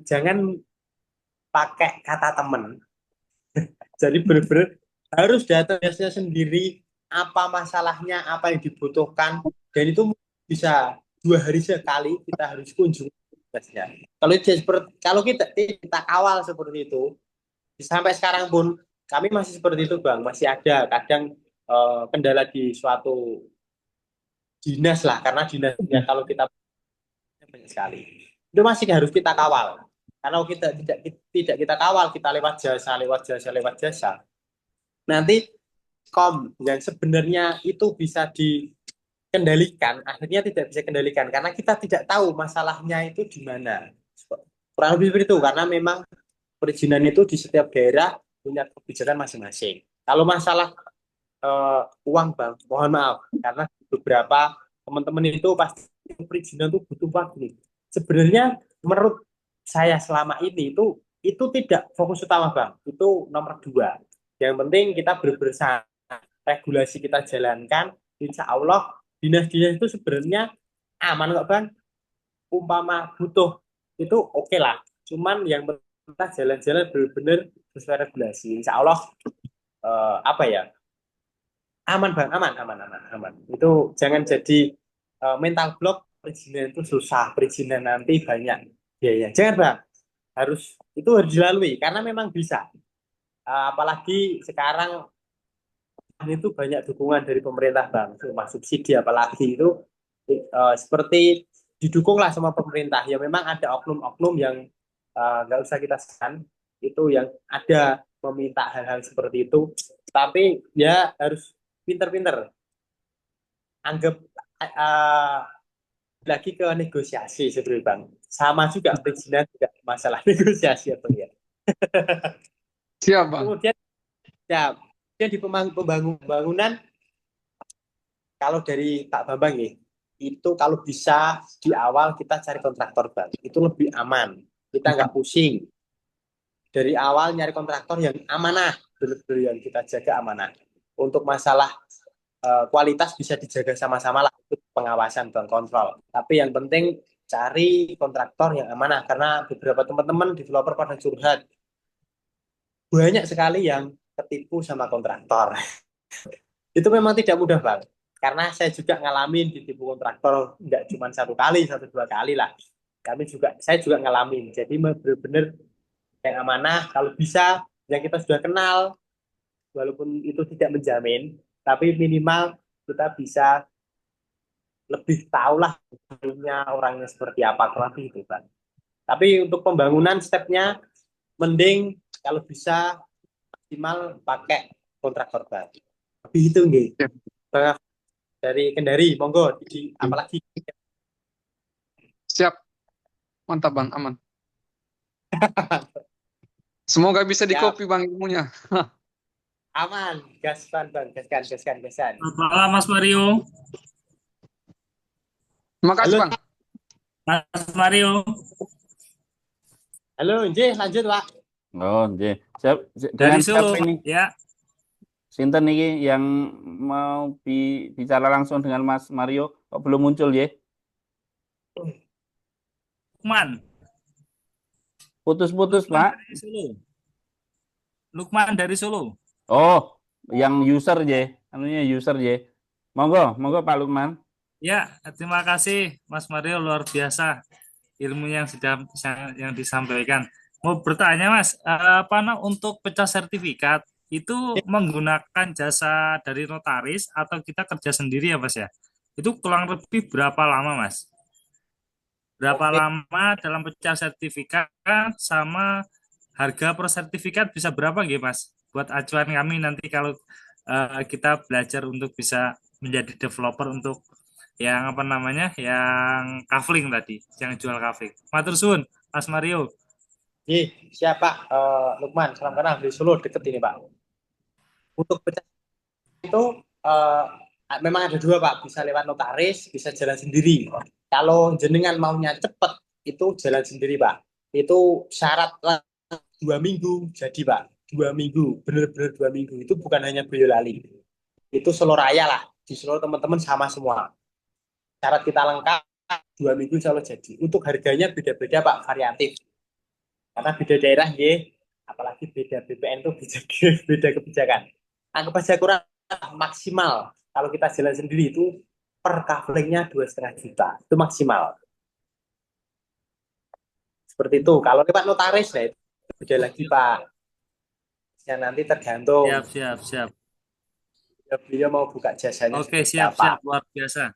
jangan pakai kata temen. Jadi benar-benar harus data biasanya sendiri, apa masalahnya, apa yang dibutuhkan, dan itu bisa 2 hari sekali kita harus kunjungi tugasnya. Kalau kita kawal seperti itu, sampai sekarang pun kami masih seperti itu Bang, masih ada kadang kendala di suatu dinas lah, karena dinasnya kalau kita banyak sekali. Itu masih harus kita kawal. Kalau kita tidak kita kawal, kita lewat jasa, nanti yang sebenarnya itu bisa dikendalikan, akhirnya tidak bisa kendalikan karena kita tidak tahu masalahnya itu di mana. Kurang lebih seperti itu, karena memang perizinan itu di setiap daerah punya kebijakan masing-masing. Kalau masalah uang Bang, mohon maaf karena beberapa teman-teman itu pasti perizinan itu butuh waktu. Sebenarnya menurut saya selama ini itu tidak fokus utama Bang, itu nomor 2. Yang penting kita bersama, regulasi kita jalankan, insya Allah dinas-dinas itu sebenarnya aman kok Bang. Umpama butuh itu oke lah. Cuman yang kita jalan-jalan benar-benar sesuai regulasi. Insya Allah apa ya, aman Bang, aman. Itu jangan jadi mental block perizinan itu susah, perizinan nanti banyak biaya. Jangan Bang, itu harus dilalui karena memang bisa. Apalagi sekarang itu banyak dukungan dari pemerintah Bang, cuma subsidi apalagi itu seperti didukung lah sama pemerintah. Ya memang ada oknum-oknum yang nggak usah kita sekan, itu yang ada meminta hal-hal seperti itu. Tapi ya harus pinter-pinter. Anggap lagi ke negosiasi sebenarnya Bang. Sama juga perizinan juga masalah negosiasi atau ya. Siap, Bang. Kemudian ya, di pembangunan kalau dari Pak Bambang nih, itu kalau bisa di awal kita cari kontraktor Bang, itu lebih aman. Kita nggak pusing. Dari awal nyari kontraktor yang amanah, benar-benar yang kita jaga amanah. Untuk masalah kualitas bisa dijaga sama-sama lah, itu pengawasan dan kontrol. Tapi yang penting cari kontraktor yang amanah, karena beberapa teman-teman developer pada curhat banyak sekali yang ketipu sama kontraktor. Itu memang tidak mudah Bang, karena saya juga ngalamin ditipu kontraktor nggak cuma 1 kali, 1-2 kali lah. Saya juga ngalamin. Jadi benar-benar yang amanah, kalau bisa yang kita sudah kenal, walaupun itu tidak menjamin, tapi minimal kita bisa lebih tahu lah orangnya seperti apa, kurang lebih itu Bang. Tapi untuk pembangunan stepnya mending kalau bisa maksimal pakai kontraktor Bang. Lebih itu nggih. Bang, dari Kendari, monggo apalagi. Siap. Mantap, Bang. Aman. Semoga bisa di-copy, Bang, ilmunya. Aman, gaskan Bang, gaskan. Selamat malam Mas Mario. Terima kasih, Halo. Bang. Mas Mario. Halo, nggih, lanjut Pak. Oh, nggih. Dari Dengan Solo. siapa ini? Ya, Sinten ini yang mau bicara langsung dengan Mas Mario? Kok belum muncul ya? Lukman. Putus-putus, Pak. Dari Solo. Lukman dari Solo. Oh, yang user ya. Anunya user ya. Monggo Pak Lukman. Ya, terima kasih Mas Mario, luar biasa ilmu yang yang disampaikan. Mau bertanya Mas, untuk pecah sertifikat itu menggunakan jasa dari notaris atau kita kerja sendiri ya Mas ya? Itu kurang lebih berapa lama Mas? Berapa lama dalam pecah sertifikat sama harga per sertifikat bisa berapa nggih Mas? Buat acuan kami nanti kalau kita belajar untuk bisa menjadi developer untuk yang yang kafling tadi, yang jual kafling. Matur suwun, Mas Mario. Siapa Lukman, salam kenal dari Solo, deket ini Pak. Untuk pecah itu memang ada 2 Pak, bisa lewat notaris, bisa jalan sendiri. Kalau jenengan maunya cepet, itu jalan sendiri Pak. Itu syarat 2 minggu jadi Pak. 2 minggu, bener-bener 2 minggu. Itu bukan hanya Boyolali. Itu Solo Raya lah. Di Solo teman-teman sama semua. Syarat kita lengkap, 2 minggu insya Allah jadi. Untuk harganya beda-beda Pak, variatif. Karena beda daerah ya, apalagi beda BPN itu beda, beda kebijakan. Anggap aja kurang maksimal kalau kita jalan sendiri itu per kaflingnya 2,5 juta itu maksimal. Seperti itu. Kalau lewat notaris ya itu beda lagi Pak. Ya nanti tergantung Siap. beliau mau buka jasanya Oke, seperti siap, apa. luar biasa.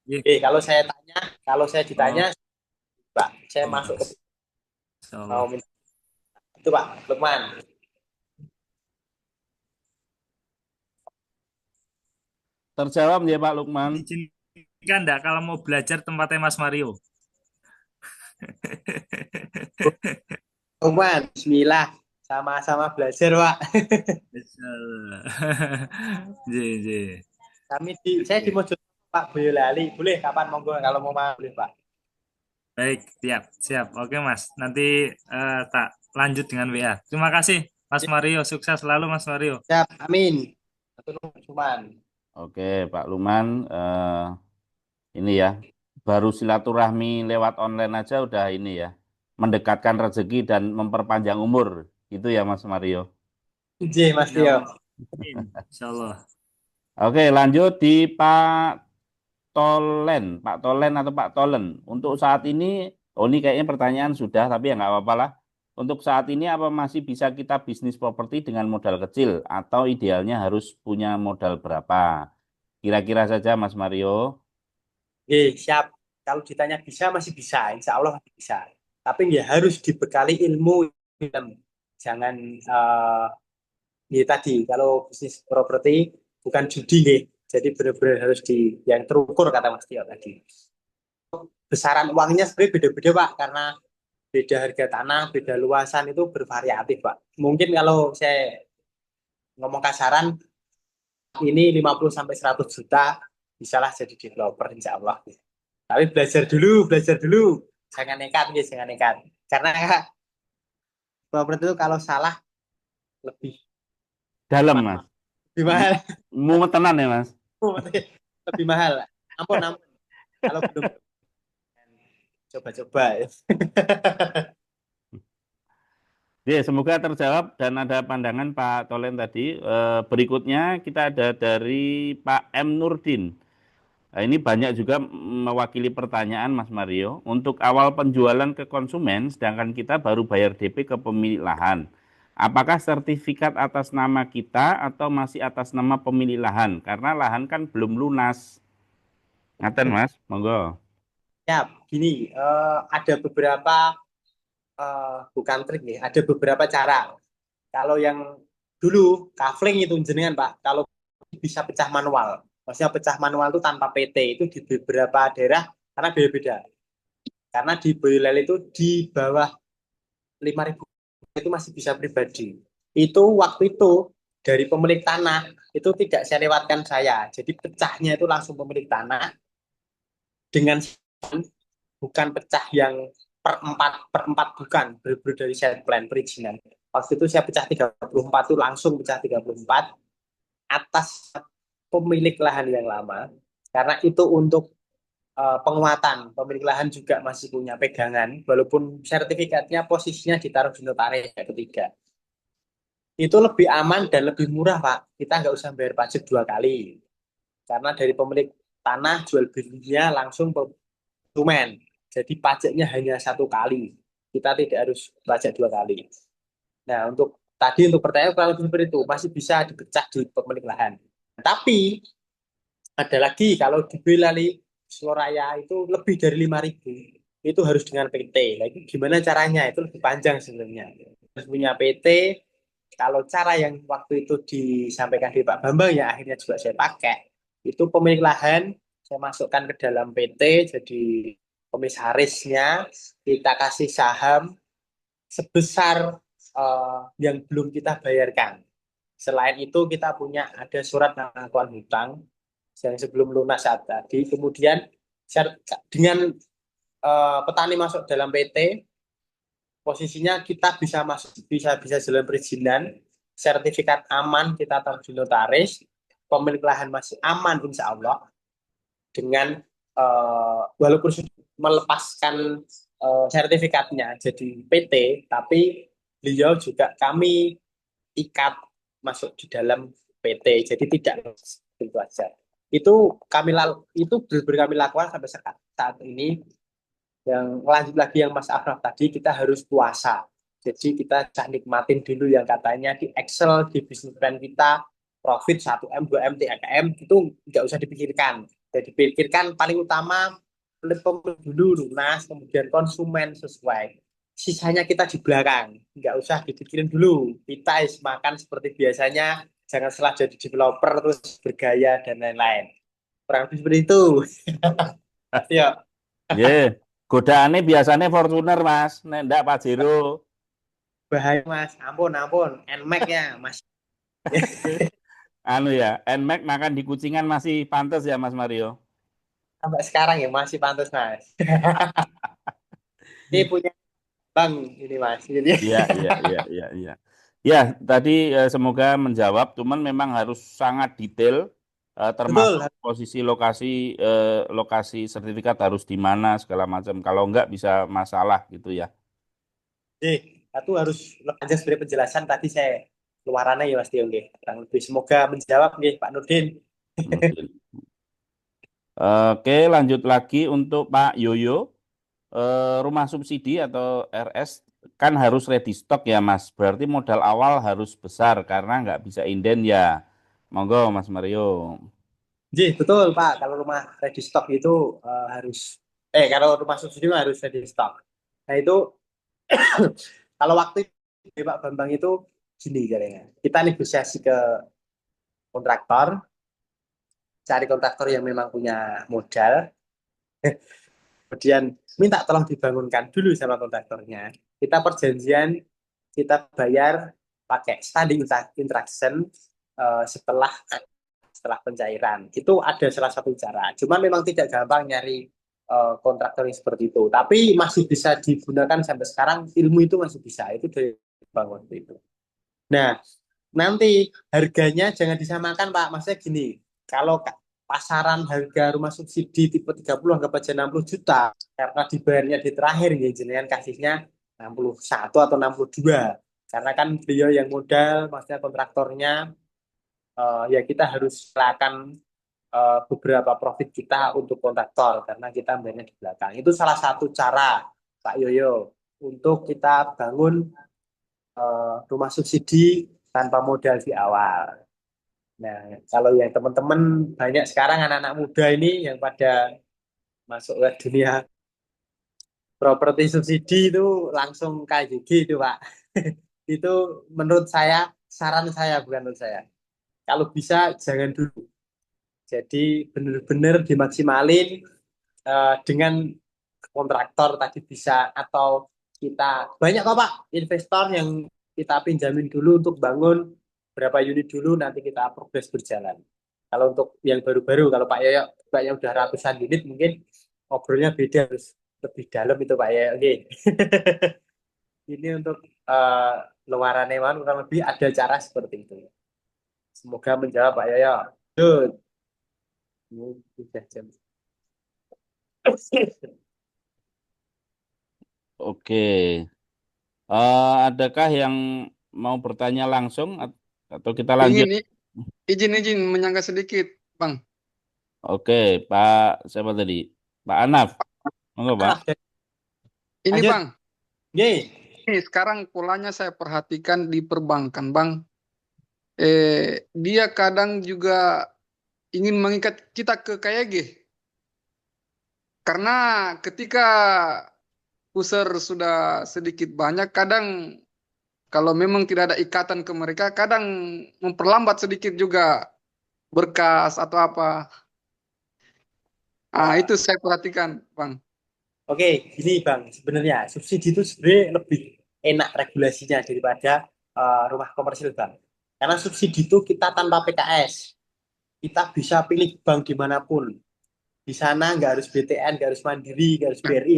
Iya. Kalau saya ditanya, Pak, saya Oh, masuk ke Insya mau Allah. minta itu Pak Lukman. Terjawab ya Pak Lukman. Izinkan enggak kalau mau belajar tempatnya Mas Mario? Lukman, Bismillah, sama-sama belajar Pak. Insyaallah. Ji. Saya di Mojokerto Pak Boyolali, boleh kapan monggo kalau mau boleh Pak. Baik, siap. Oke, Mas. Nanti tak lanjut dengan WA. Terima kasih, Mas Mario. Sukses selalu, Mas Mario. Siap, amin. Satu cuman. Oke Pak Luman, ini ya, baru silaturahmi lewat online aja udah ini ya, mendekatkan rezeki dan memperpanjang umur, gitu ya Mas Mario. J Mas Tio. Amin. Insyaallah. Oke, lanjut di Pak Tolen, Pak Tolen atau Pak Tolen. Untuk saat ini, ini kayaknya pertanyaan sudah, tapi ya nggak apa-apa lah. Untuk saat ini apa masih bisa kita bisnis properti dengan modal kecil atau idealnya harus punya modal berapa? Kira-kira saja Mas Mario. Oke, siap. Kalau ditanya bisa masih bisa, insya Allah masih bisa. Tapi ya harus dibekali ilmu. Jangan ya tadi kalau bisnis properti bukan judi nih. Jadi benar-benar harus yang terukur kata Mas Tio tadi. Besaran uangnya sebenarnya beda-beda Pak karena beda harga tanah, beda luasan itu bervariatif Pak. Mungkin kalau saya ngomong kasaran ini 50 sampai 100 juta bisalah jadi developer insya Allah. Tapi belajar dulu. Jangan nekat ya, jangan nekat. Karena properti itu kalau salah lebih Dalam Mas. mahal. Mumetenan ya Mas. Lebih mahal. Ampun. Kalau belum coba-coba. Oke, semoga terjawab dan ada pandangan Pak Tolen tadi. Berikutnya kita ada dari Pak M. Nurdin. Nah, ini banyak juga mewakili pertanyaan Mas Mario. Untuk awal penjualan ke konsumen, sedangkan kita baru bayar DP ke pemilik lahan. Apakah sertifikat atas nama kita atau masih atas nama pemilik lahan? Karena lahan kan belum lunas. Ngaten Mas, monggo. Ya, gini, ada beberapa bukan trik nih, ada beberapa cara. Kalau yang dulu kafling itu jenengan Pak, kalau bisa pecah manual. Maksudnya pecah manual itu tanpa PT itu di beberapa daerah karena beda-beda. Karena di Boyolali itu di bawah 5.000 itu masih bisa pribadi. Itu waktu itu dari pemilik tanah itu tidak saya lewatkan saya. Jadi pecahnya itu langsung pemilik tanah dengan bukan pecah yang per 4 bukan, berbeda dari set plan perizinan. Waktu itu saya pecah 34 itu langsung pecah 34 atas pemilik lahan yang lama karena itu untuk penguatan. Pemilik lahan juga masih punya pegangan walaupun sertifikatnya posisinya ditaruh di notaris ketiga. Itu lebih aman dan lebih murah Pak. Kita nggak usah bayar pajak 2 kali karena dari pemilik tanah jual belinya langsung konsumen. Jadi pajaknya hanya 1 kali. Kita tidak harus pajak 2 kali. Nah, untuk pertanyaan kurang lebih seperti itu, masih bisa dipecah di pemilik lahan. Tapi ada lagi kalau di Boyolali Suraya itu lebih dari 5.000 itu harus dengan PT. Nah, itu gimana caranya? Itu lebih panjang sebenarnya. Harus punya PT. Kalau cara yang waktu itu disampaikan di Pak Bambang ya akhirnya juga saya pakai. Itu pemilik lahan saya masukkan ke dalam PT jadi komisarisnya kita kasih saham sebesar yang belum kita bayarkan. Selain itu kita punya ada surat pengakuan hutang yang sebelum lunas saat tadi. Kemudian dengan petani masuk dalam PT, posisinya kita bisa masuk bisa jalan perizinan, sertifikat aman kita taruh di notaris, pemilik lahan masih aman insya Allah dengan walaupun sudah melepaskan sertifikatnya jadi PT, tapi beliau juga kami ikat masuk di dalam PT, jadi tidak itu aja. Itu benar-benar kami lakukan sampai saat ini. Yang lanjut lagi yang Mas Afraf tadi, kita harus puasa. Jadi kita nikmatin dulu yang katanya di Excel, di business plan kita, profit 1M, 2M, 3M, itu nggak usah dipikirkan. Jadi dipikirkan paling utama, pembeli dulu lunas, kemudian konsumen sesuai. Sisanya kita di belakang, nggak usah dipikirin dulu. Kita makan seperti biasanya, jangan setelah jadi developer terus bergaya dan lain-lain. Kurang lebih seperti itu. Ya, Nggih. Godaane biasanya Fortuner, Mas. Nek ndak Pajero. bahaya Mas. Ampun, ampun. NMAX ya, Mas. Anu ya, NMAX makan di Kucingan masih pantas ya, Mas Mario? Sampai sekarang ya masih pantas, Mas. Ini punya Bang ini Mas. Jadi Iya, iya, iya, iya, iya. Ya, tadi semoga menjawab, cuman memang harus sangat detail, termasuk betul. posisi lokasi sertifikat harus di mana segala macam. Kalau enggak bisa masalah gitu ya. Aku harus lanjut sebagai penjelasan tadi saya luarannya ya Mas Tio nggih. Kurang lebih semoga menjawab nggih Pak Nurdin. Mungkin. Oke, lanjut lagi untuk Pak Yoyo. Rumah subsidi atau RS kan harus ready stock ya Mas. Berarti modal awal harus besar karena nggak bisa inden ya. Monggo Mas Mario. Betul Pak. Kalau rumah ready stock itu harus kalau rumah subsidi harus ready stock. Nah itu kalau waktu itu Pak Bambang itu gini caranya. Kita negosiasi ke kontraktor, cari kontraktor yang memang punya modal, kemudian minta tolong dibangunkan dulu sama kontraktornya. Kita perjanjian, kita bayar pakai standing interaction setelah pencairan. Itu ada salah satu cara. Cuma memang tidak gampang nyari kontraktor yang seperti itu. Tapi masih bisa digunakan sampai sekarang. Ilmu itu masih bisa. Itu dari bangun itu. Nah, nanti harganya jangan disamakan Pak. Maksudnya gini, kalau pasaran harga rumah subsidi tipe 30 anggap aja 60 juta karena dibayarnya di terakhir ya jenengan kasihnya 61 atau 62 karena kan beliau yang modal maksudnya kontraktornya ya kita harus silakan beberapa profit kita untuk kontraktor karena kita bayarnya di belakang. Itu salah satu cara Pak Yoyo untuk kita bangun rumah subsidi tanpa modal di awal. Nah, kalau yang teman-teman banyak sekarang anak-anak muda ini yang pada masuk ke dunia properti subsidi itu langsung KJG itu Pak. Itu menurut saya, saran saya bukan menurut saya. Kalau bisa jangan dulu. Jadi benar-benar dimaksimalin dengan kontraktor tadi bisa atau kita banyak kok Pak investor yang kita pinjamin dulu untuk bangun berapa unit dulu nanti kita progres berjalan. Kalau untuk yang baru-baru kalau Pak Yoyo Pak yang udah ratusan unit mungkin ngobrolnya beda harus lebih dalam itu Pak Yoyo. Oke. Ini untuk luaran hewan kurang lebih ada cara seperti itu. Semoga menjawab Pak Yoyo. Good. Ini sudah jam. Oke. Adakah yang mau bertanya langsung atau kita lanjut? Izin menyangka sedikit, Bang. Oke, Pak siapa tadi? Pak Anaf. Monggo, Pak. Ini Lanjut. Bang, Yeay. ini sekarang polanya saya perhatikan di perbankan, Bang. Dia kadang juga ingin mengikat kita ke KYG. Karena ketika user sudah sedikit banyak, kadang kalau memang tidak ada ikatan ke mereka, kadang memperlambat sedikit juga berkas atau apa. Itu saya perhatikan, Bang. Oke, gini Bang, sebenarnya subsidi itu sebenarnya lebih enak regulasinya daripada rumah komersil Bang. Karena subsidi itu kita tanpa PKS, kita bisa pilih bank dimanapun. Di sana nggak harus BTN, nggak harus Mandiri, nggak harus BRI.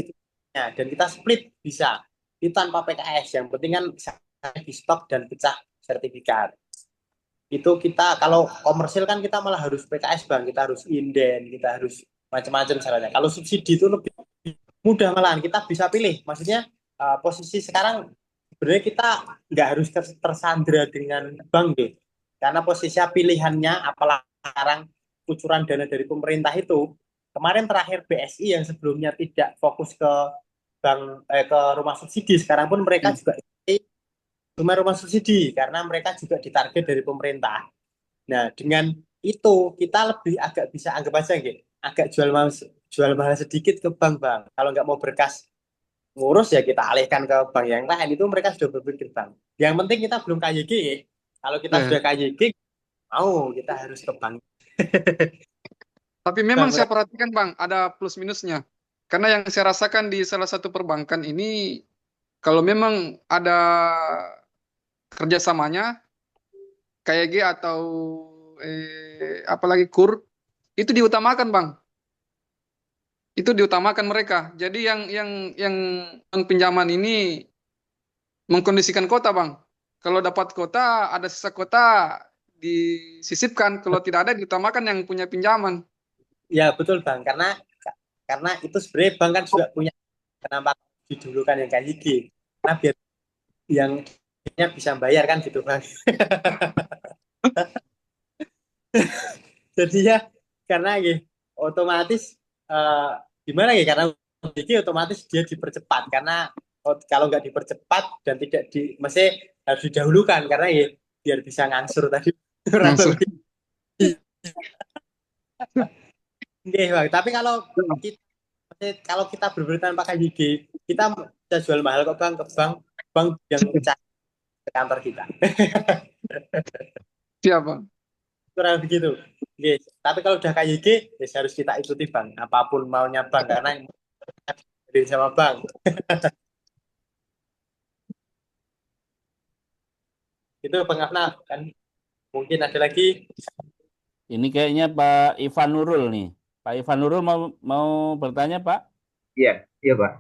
Dan kita split bisa. Itu tanpa PKS, yang penting kan di stok dan pecah sertifikat. Itu kita, kalau komersil kan kita malah harus PKS Bang, kita harus inden, kita harus macam-macam caranya. Kalau subsidi itu lebih mudah malahan, kita bisa pilih. Maksudnya posisi sekarang sebenarnya kita nggak harus tersandra dengan bank deh. Karena posisi pilihannya, apalagi sekarang kucuran dana dari pemerintah itu, kemarin terakhir BSI yang sebelumnya tidak fokus ke bank ke rumah subsidi, sekarang pun mereka juga rumah subsidi karena mereka juga ditarget dari pemerintah. Nah, dengan itu kita lebih agak bisa anggap aja gitu, agak jual mahal sedikit ke bank-bank. Kalau nggak mau berkas ngurus ya kita alihkan ke bank yang lain, itu mereka sudah berpikir bank. Yang penting kita belum KYG. Kalau kita sudah KYG, mau kita harus ke bank. Tapi memang saya perhatikan Bang, ada plus minusnya. Karena yang saya rasakan di salah satu perbankan ini, kalau memang ada kerjasamanya, KYG atau apalagi KUR, itu diutamakan Bang. Itu diutamakan mereka. Jadi yang pinjaman ini mengkondisikan kota Bang. Kalau dapat kota, ada sisa kota disisipkan. Kalau tidak ada, diutamakan yang punya pinjaman. Ya betul Bang, karena itu sebenarnya bank kan juga punya, kenapa didulukan yang KYG, karena biar yang bisa bayar kan gitu Bang. Jadi ya karena otomatis gimana ya, karena KYG otomatis dia dipercepat, karena kalau nggak dipercepat dan tidak masih harus didahulukan karena biar bisa ngangsur tadi. Ngangsur. Oke, Bang. Tapi kalau kita berbeda tanpa KYG, kita bisa jual mahal kok Bang, ke bank yang ke kantor kita. Siap Bang. Kurang begitu. Oke. Tapi kalau udah KYG, ya harus kita ikuti Bang. Apapun maunya Bang, karena yang sama Bang. Itu Bang Afnaf kan. Mungkin ada lagi. Ini kayaknya Pak Ivan Nurul nih. Pak Ivan Nurul mau bertanya Pak? Iya, iya Pak.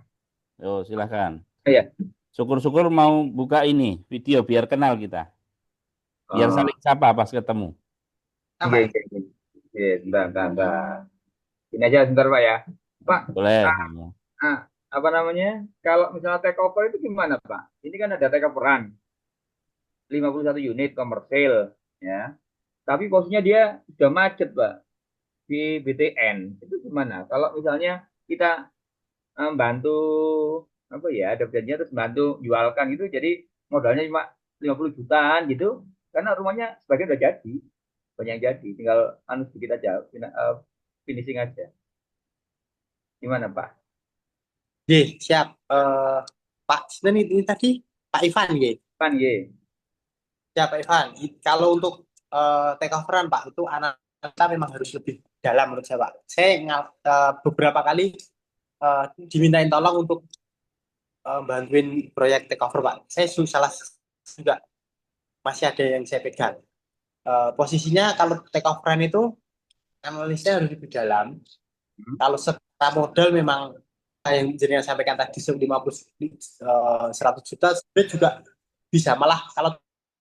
Oh, silakan. Iya. Syukur-syukur mau buka ini video biar kenal kita. Biar saling sapa pas ketemu. Oke, oke. Bentar. Ini aja sebentar Pak ya. Pak, Boleh. apa namanya? Kalau misalnya take over itu gimana Pak? Ini kan ada take overan 51 unit komersil, ya. Tapi posisinya dia sudah macet Pak di BTN. Itu gimana? Kalau misalnya kita bantu apa ya, ada perjanjian terus bantu jualkan gitu, jadi modalnya cuma 50 jutaan gitu, karena rumahnya sebagian udah jadi, banyak yang jadi, tinggal sedikit aja, finishing aja. Gimana Pak? Siap. Pak ini tadi Pak Ivan Pan ye. Ya Pak Ivan, kalau untuk take overan Pak, itu anak kita memang harus lebih dalam menurut saya Pak. Saya beberapa kali dimintain tolong untuk bantuin proyek take over Pak. Saya salah juga masih ada yang saya pegang. Posisinya kalau take overan itu analisnya harus lebih dalam. Kalau secara modal memang yang jenengan sampaikan tadi 100 juta sebenarnya juga bisa, malah kalau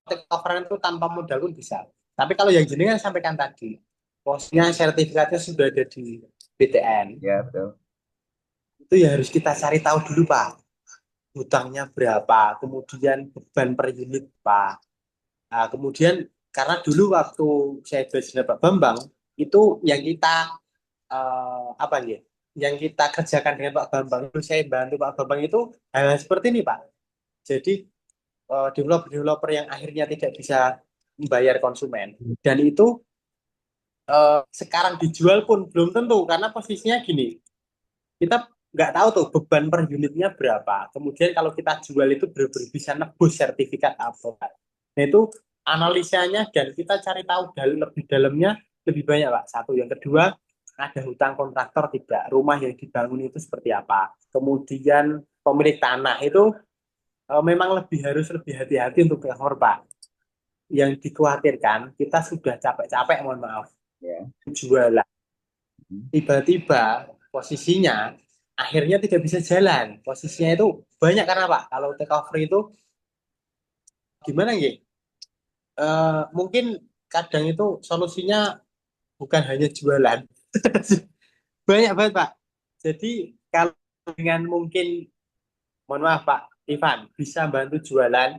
take overan itu tanpa modal pun bisa. Tapi kalau yang jenengan sampaikan tadi, posisinya sertifikatnya sudah ada di BTN. Ya, betul. Itu ya harus kita cari tahu dulu Pak. Hutangnya berapa, kemudian beban per unit Pak. Nah, kemudian karena dulu waktu saya belajar Pak Bambang, itu yang kita yang kita kerjakan dengan Pak Bambang, saya bantu Pak Bambang itu hal seperti ini Pak. Jadi developer yang akhirnya tidak bisa membayar konsumen, dan itu sekarang dijual pun belum tentu, karena posisinya gini, kita nggak tahu tuh beban per unitnya berapa, kemudian kalau kita jual itu benar-benar bisa nebus sertifikat apa. Nah itu analisanya, dan kita cari tahu lebih dalamnya lebih banyak Pak. Satu, yang kedua ada hutang kontraktor tidak, rumah yang dibangun itu seperti apa, kemudian pemilik tanah itu memang harus lebih hati-hati untuk cover Pak. Yang dikhawatirkan kita sudah capek-capek, mohon maaf, jualan, tiba-tiba posisinya akhirnya tidak bisa jalan. Posisinya itu banyak karena Pak, kalau take over itu gimana mungkin kadang itu solusinya bukan hanya jualan Banyak banget, Pak. Jadi kalau dengan mungkin, mohon maaf Pak Ivan, bisa bantu jualan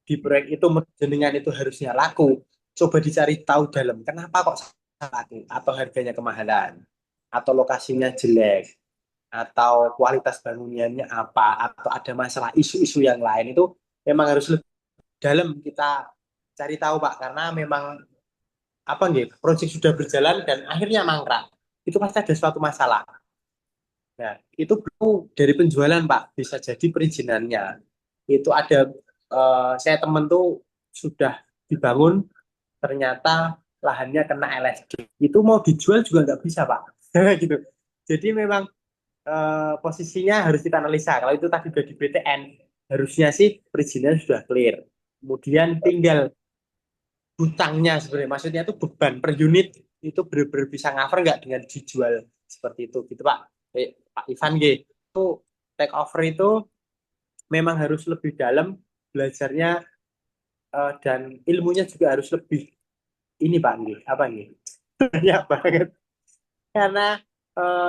di proyek itu, jenengan itu harusnya laku. Coba dicari tahu dalam, kenapa kok laku? Atau harganya kemahalan? Atau lokasinya jelek? Atau kualitas bangunannya apa? Atau ada masalah isu-isu yang lain? Itu memang harus lebih dalam kita cari tahu Pak. Karena memang apa nggih, proyek sudah berjalan dan akhirnya mangkrak. Itu pasti ada suatu masalah. Nah, itu perlu dari penjualan, Pak. Bisa jadi perizinannya. Itu ada, saya temen tuh sudah dibangun, ternyata lahannya kena LSD. Itu mau dijual juga nggak bisa, Pak. Gitu. Jadi memang posisinya harus kita analisa. Kalau itu tadi sudah di BTN, harusnya sih perizinan sudah clear. Kemudian tinggal hutangnya sebenarnya, maksudnya itu beban per unit itu benar-benar bisa cover nggak dengan dijual seperti itu, gitu Pak. Pak Ivan gitu. Itu take over itu memang harus lebih dalam belajarnya, dan ilmunya juga harus lebih ini Pak nih, apa nih? Banyak banget. Karena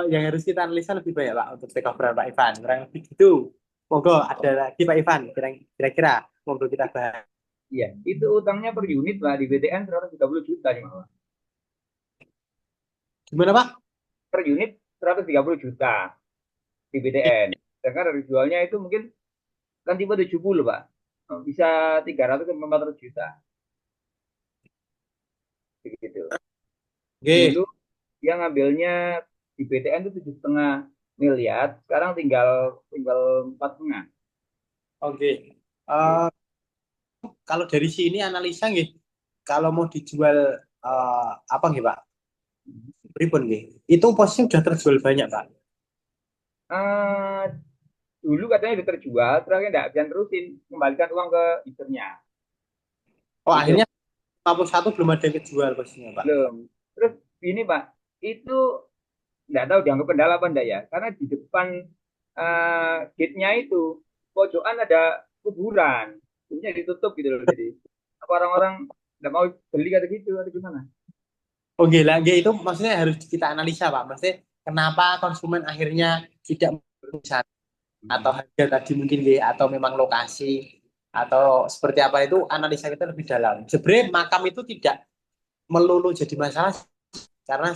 yang harus kita analisa lebih banyak Pak untuk take over Pak Ivan. Kurang lebih gitu. Monggo ada lagi Pak Ivan, kira-kira monggo kita bahas. Iya, itu utangnya per unit Pak di BTN 130 juta nih Pak. Gimana Pak? Per unit 130 juta di BTN. Sedangkan dari jualnya itu mungkin kan tipe 70 Pak. Bisa 300 sampai 400 juta. Begitu. Oke. Dulu yang ngambilnya di BTN itu 7,5 miliar, sekarang tinggal 4,5. Oke. Kalau dari sini analisa nggih, kalau mau dijual apa nggih Pak? Pripun nggih? Itu posisinya sudah terjual banyak Pak. Eh, Dulu katanya udah terjual, terakhir nggak bisa terusin, kembalikan uang ke usernya. Oh, Itu akhirnya 51 belum ada yang kejual posisinya Pak. belum. Terus ini Pak, itu nggak tahu dianggap kendala apa enggak ya, karena di depan gate-nya itu pojokan ada kuburan, kuburannya ditutup gitu loh. Jadi apa orang-orang nggak mau beli kata gitu atau gimana? Oke lah, nggih, itu maksudnya harus kita analisa Pak. Maksudnya kenapa konsumen akhirnya tidak memesan, atau harga tadi mungkin nggih, atau memang lokasi, atau seperti apa, itu analisa kita lebih dalam. Sebenarnya makam itu tidak melulu jadi masalah karena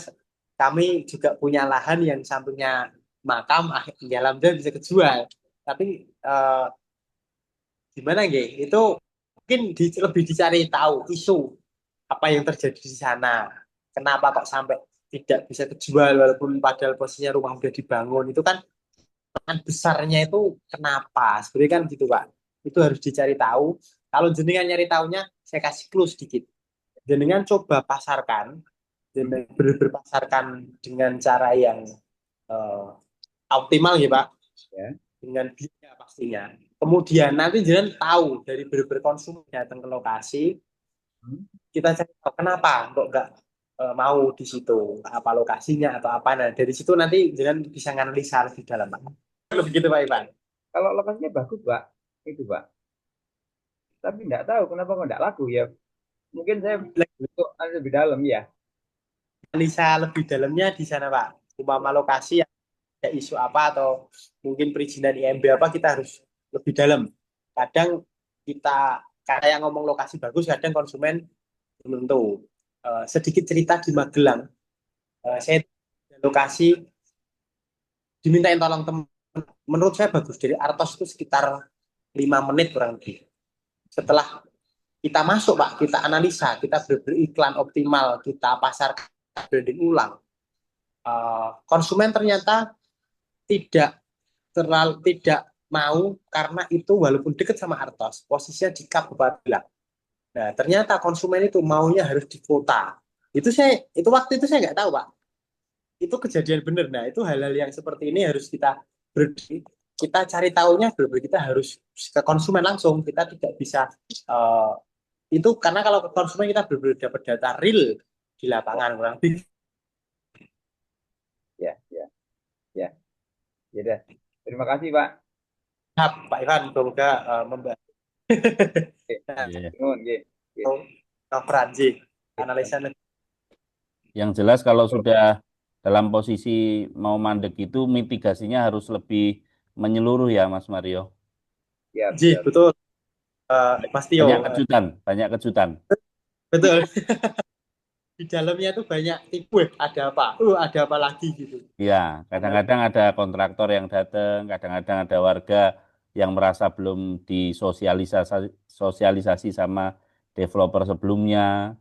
kami juga punya lahan yang sampingnya makam, akhirnya alhamdulillah bisa kejual. Tapi gimana nggih? Itu mungkin lebih dicari tahu isu apa yang terjadi di sana. Kenapa kok sampai tidak bisa kejual walaupun padahal posisinya rumah sudah dibangun. Itu kan peran besarnya itu kenapa? Sebenarnya kan gitu Pak. Itu harus dicari tahu. Kalau jenengan nyari tahunya, saya kasih clue sedikit. Jenengan coba pasarkan, jenengan berpasarkan dengan cara yang optimal ya Pak. Ya. Dengan biaya pastinya. Kemudian nanti jangan tahu dari berkonsumen datang ke lokasi, kita cari tahu kenapa kok nggak mau di situ, apa lokasinya atau apa. Nah dari situ nanti jangan bisa nganalisa lebih dalam Pak. Begitu Pak Ivan. Kalau lokasinya bagus Pak, itu Pak. Tapi nggak tahu kenapa kok nggak laku ya. Mungkin saya butuh lebih dalam ya. Analisa lebih dalamnya di sana Pak. Umpama lokasi yang ada isu apa atau mungkin perizinan IMB apa, kita harus lebih dalam. Kadang kita kayak ngomong lokasi bagus, kadang konsumen belum tentu. Sedikit cerita di Magelang, saya lokasi dimintain tolong teman, menurut saya bagus, dari Artos itu sekitar 5 menit kurang lebih. Setelah kita masuk Pak, kita analisa, kita beriklan optimal, kita pasarkan, branding ulang, konsumen ternyata tidak mau, karena itu walaupun dekat sama Artos, posisinya di Kabupaten. Nah, ternyata konsumen itu maunya harus di kota. Itu waktu itu saya nggak tahu Pak. Itu kejadian benar. Nah, itu hal-hal yang seperti ini harus kita cari tahunya, kita harus ke konsumen langsung. Kita tidak bisa itu, karena kalau ke konsumen kita benar-benar dapat data real di lapangan kurang lebih. Ya, ya, ya. Ya udah. Terima kasih Pak. Pak Ivan, semoga membantu. Iya. Nuhun, nggih. Coveran analisa. Yang jelas kalau sudah dalam posisi mau mandek itu mitigasinya harus lebih menyeluruh ya Mas Mario. Siap, Ji, siap. betul. Mas Tio, Banyak kejutan, banyak kejutan. betul. Di dalamnya tuh banyak tipe, ada apa? Ada apa lagi gitu. Ya, kadang-kadang ada kontraktor yang datang, kadang-kadang ada warga yang merasa belum disosialisasi sama developer sebelumnya.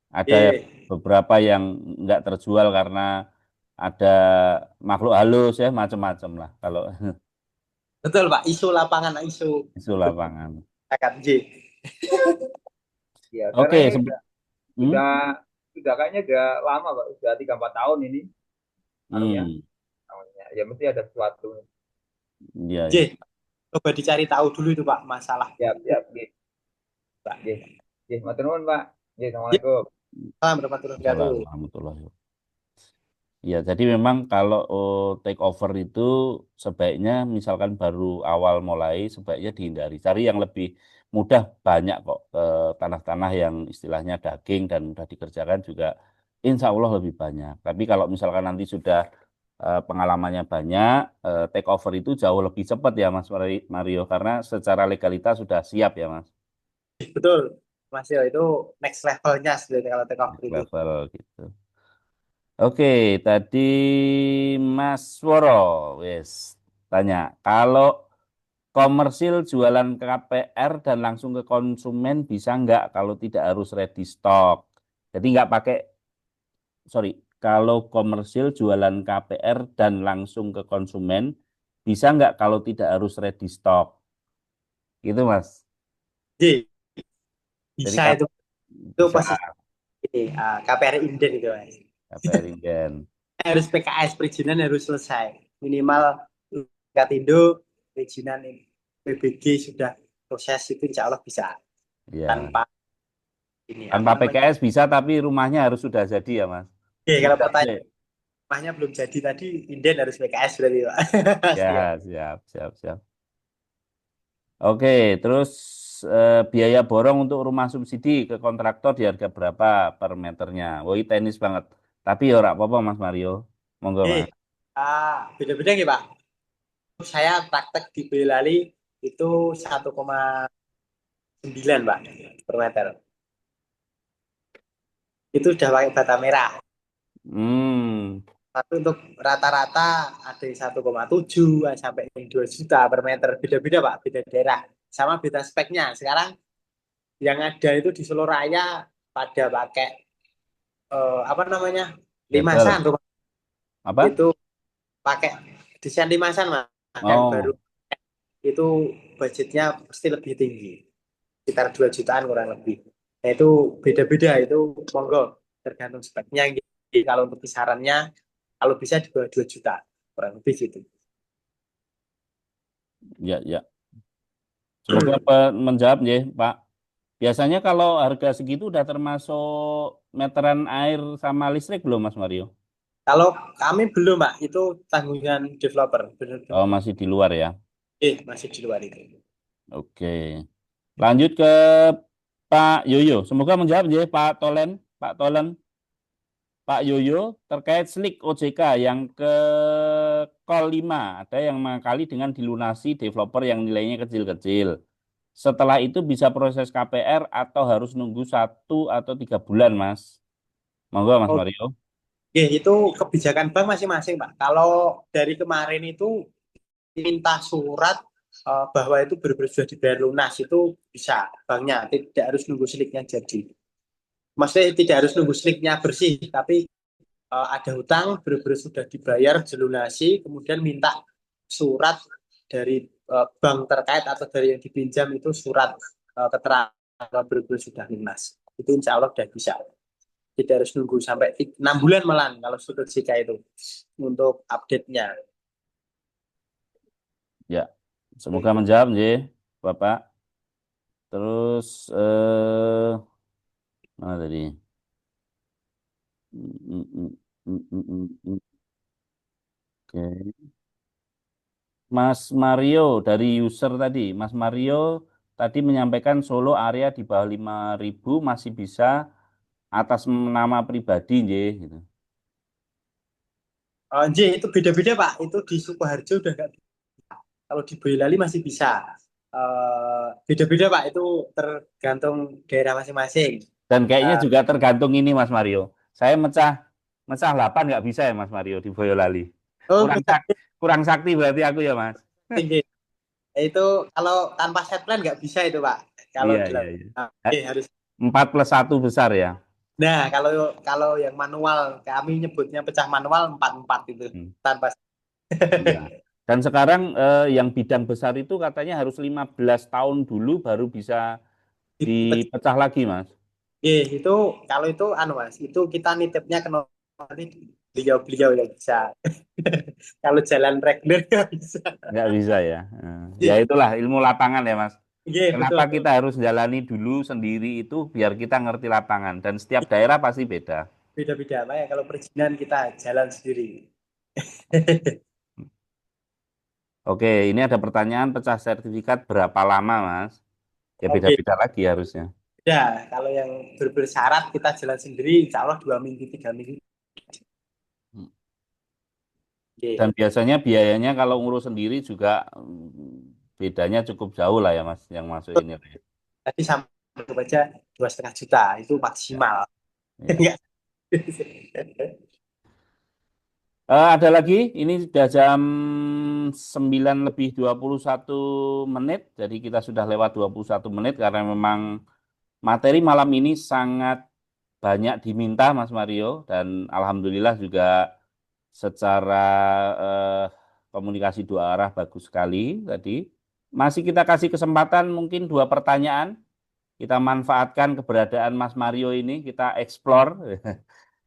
Ada Ye, beberapa yang nggak terjual karena ada makhluk halus ya, macam-macam lah kalau betul Pak, isu lapangan, isu isu lapangan. masyarakat J. Ya, karena Oke, ini sudah sudah kayaknya udah lama, Pak. Sudah 3-4 tahun ini anunya, hmm, namanya. Ya mesti ada sesuatu. iya, J, ya. coba dicari tahu dulu itu Pak, masalah. Siap, siap. Nggih, Pak. nggih. Nggih, matur nuwun, Pak. Nggih, J, Assalamualaikum. salam warahmatullahi wabarakatuh. Assalamualaikum warahmatullahi wabarakatuh. Ya, jadi memang kalau take over itu sebaiknya misalkan baru awal mulai sebaiknya dihindari. Cari yang lebih mudah, banyak kok tanah-tanah yang istilahnya daging dan mudah dikerjakan juga insya Allah lebih banyak. Tapi kalau misalkan nanti sudah pengalamannya banyak, take over itu jauh lebih cepat ya Mas Mario karena secara legalitas sudah siap ya Mas. Betul, Mas Yo, itu next levelnya sebenarnya kalau take off Next itu. level gitu. Oke, tadi Mas Woro, wes tanya, kalau komersil jualan KPR dan langsung ke konsumen bisa nggak kalau tidak harus ready stock? Jadi nggak pakai, sorry, kalau komersil jualan KPR dan langsung ke konsumen bisa nggak kalau tidak harus ready stock? Gitu Mas. J, Jadi bisa itu bisa posisi ini, KPR inden itu Mas. KPR Inden. Harus PKS, perizinan harus selesai. Minimal Katindo, perizinan ini, PBG sudah proses itu insya Allah bisa. Ya. Tanpa ini, apa Tanpa namanya? PKS bisa tapi rumahnya harus sudah jadi ya Mas. Oke, kalau Modal pertanyaan sih. rumahnya belum jadi tadi, inden harus PKS berarti Pak. Ya, Siap. siap, siap, siap. Oke, terus biaya borong untuk rumah subsidi ke kontraktor di harga berapa per meternya? Woi, teknis banget. Tapi ya ora apa-apa Mas Mario. Monggo Mas. Beda-beda nih Pak. Saya praktek di Boyolali itu 1,9 Pak per meter. Itu udah pakai bata merah. Hmm, Tapi untuk rata-rata ada yang 1,7 sampai 2 juta per meter. Beda-beda Pak, beda daerah. Sama beda speknya. Sekarang yang ada itu di Solo Raya pada pakai apa namanya? Limasan betul. rumah Apa? itu pakai desain limasan Mas. Yang baru Oh, itu budgetnya pasti lebih tinggi. Sekitar 2 jutaan kurang lebih. Nah, itu beda-beda itu monggo tergantung speknya. Jadi, kalau untuk kisarannya kalau bisa di bawah 2 juta kurang lebih gitu. ya, ya. Semoga menjawab ya, Pak. Biasanya kalau harga segitu udah termasuk meteran air sama listrik belum, Mas Mario? Kalau kami belum, Pak, itu tanggungan developer. Benar-benar. Oh, masih di luar ya. Masih di luar itu. Oke. Lanjut ke Pak Yoyo. Semoga menjawab ya, Pak Tolen. Pak Tolen. Pak Yoyo terkait slik OJK yang ke call 5. Ada yang mengakali dengan dilunasi developer yang nilainya kecil-kecil. Setelah itu bisa proses KPR atau harus nunggu 1 atau 3 bulan, Mas? Monggo, Mas Mario. Oke, itu kebijakan bank masing-masing, Pak. Kalau dari kemarin itu minta surat bahwa itu benar-benar sudah dibayar lunas itu bisa banknya tidak harus nunggu sliknya jadi. Maksudnya tidak harus nunggu sliknya bersih, tapi ada hutang benar-benar sudah dibayar jelunasi, kemudian minta surat dari bank terkait atau dari yang dipinjam itu surat keterangan benar-benar sudah lunas. Itu insya Allah sudah bisa. Tidak harus nunggu sampai 6 bulan malah kalau sudah JK itu untuk update-nya. Ya, semoga menjawab ya, Bapak. Terus mana tadi? Mm, mm, mm, mm, mm, mm, mm. Oke. Mas Mario dari user tadi, Mas Mario tadi menyampaikan Solo area di bawah 5.000 masih bisa atas nama pribadi, nggih, gitu. Itu beda-beda Pak. Itu di Sukoharjo udah nggak bisa. Kalau di Boyolali masih bisa. Beda-beda Pak. Itu tergantung daerah masing-masing. Dan kayaknya Eh, juga tergantung ini Mas Mario. Saya mecah mecah 8 nggak bisa ya Mas Mario di Boyolali. Kurang Bisa kurang sakti berarti aku ya Mas. tinggi. Itu kalau tanpa set plan nggak bisa itu Pak. Kalau Iya, iya, iya. dilakukan. Eh, Harus. 4+1 besar ya. Nah, kalau kalau yang manual, kami nyebutnya pecah manual 4-4 itu Hmm, tanpa. iya. Dan sekarang yang bidang besar itu katanya harus 15 tahun dulu baru bisa Dipecah. dipecah lagi, Mas. Itu kalau itu anu Mas, itu kita nitipnya ke nanti beliau-beliau yang bisa. Kalau jalan reguler nggak bisa. Nggak bisa ya. Ya itulah ilmu lapangan ya, Mas. Iya, Kenapa betul. kita harus jalani dulu sendiri itu biar kita ngerti lapangan. Dan setiap daerah pasti beda. Beda-beda Pak ya. Kalau perizinan kita jalan sendiri. Oke, ini ada pertanyaan pecah sertifikat berapa lama, Mas? Ya Oke, beda-beda lagi harusnya. ya kalau yang bersyarat kita jalan sendiri, insya Allah 2 minggu 3 minggu. Dan Oke. biasanya biayanya kalau ngurus sendiri juga bedanya cukup jauh lah ya Mas, yang masuk ini. Tadi sama aja 2,5 juta itu Ya, maksimal. ya. Enggak. Ada lagi, ini sudah jam 9:21, jadi kita sudah lewat 21 menit karena memang materi malam ini sangat banyak diminta Mas Mario dan Alhamdulillah juga secara eh, komunikasi dua arah bagus sekali tadi. Masih kita kasih kesempatan mungkin 2 pertanyaan, kita manfaatkan keberadaan Mas Mario ini, kita explore.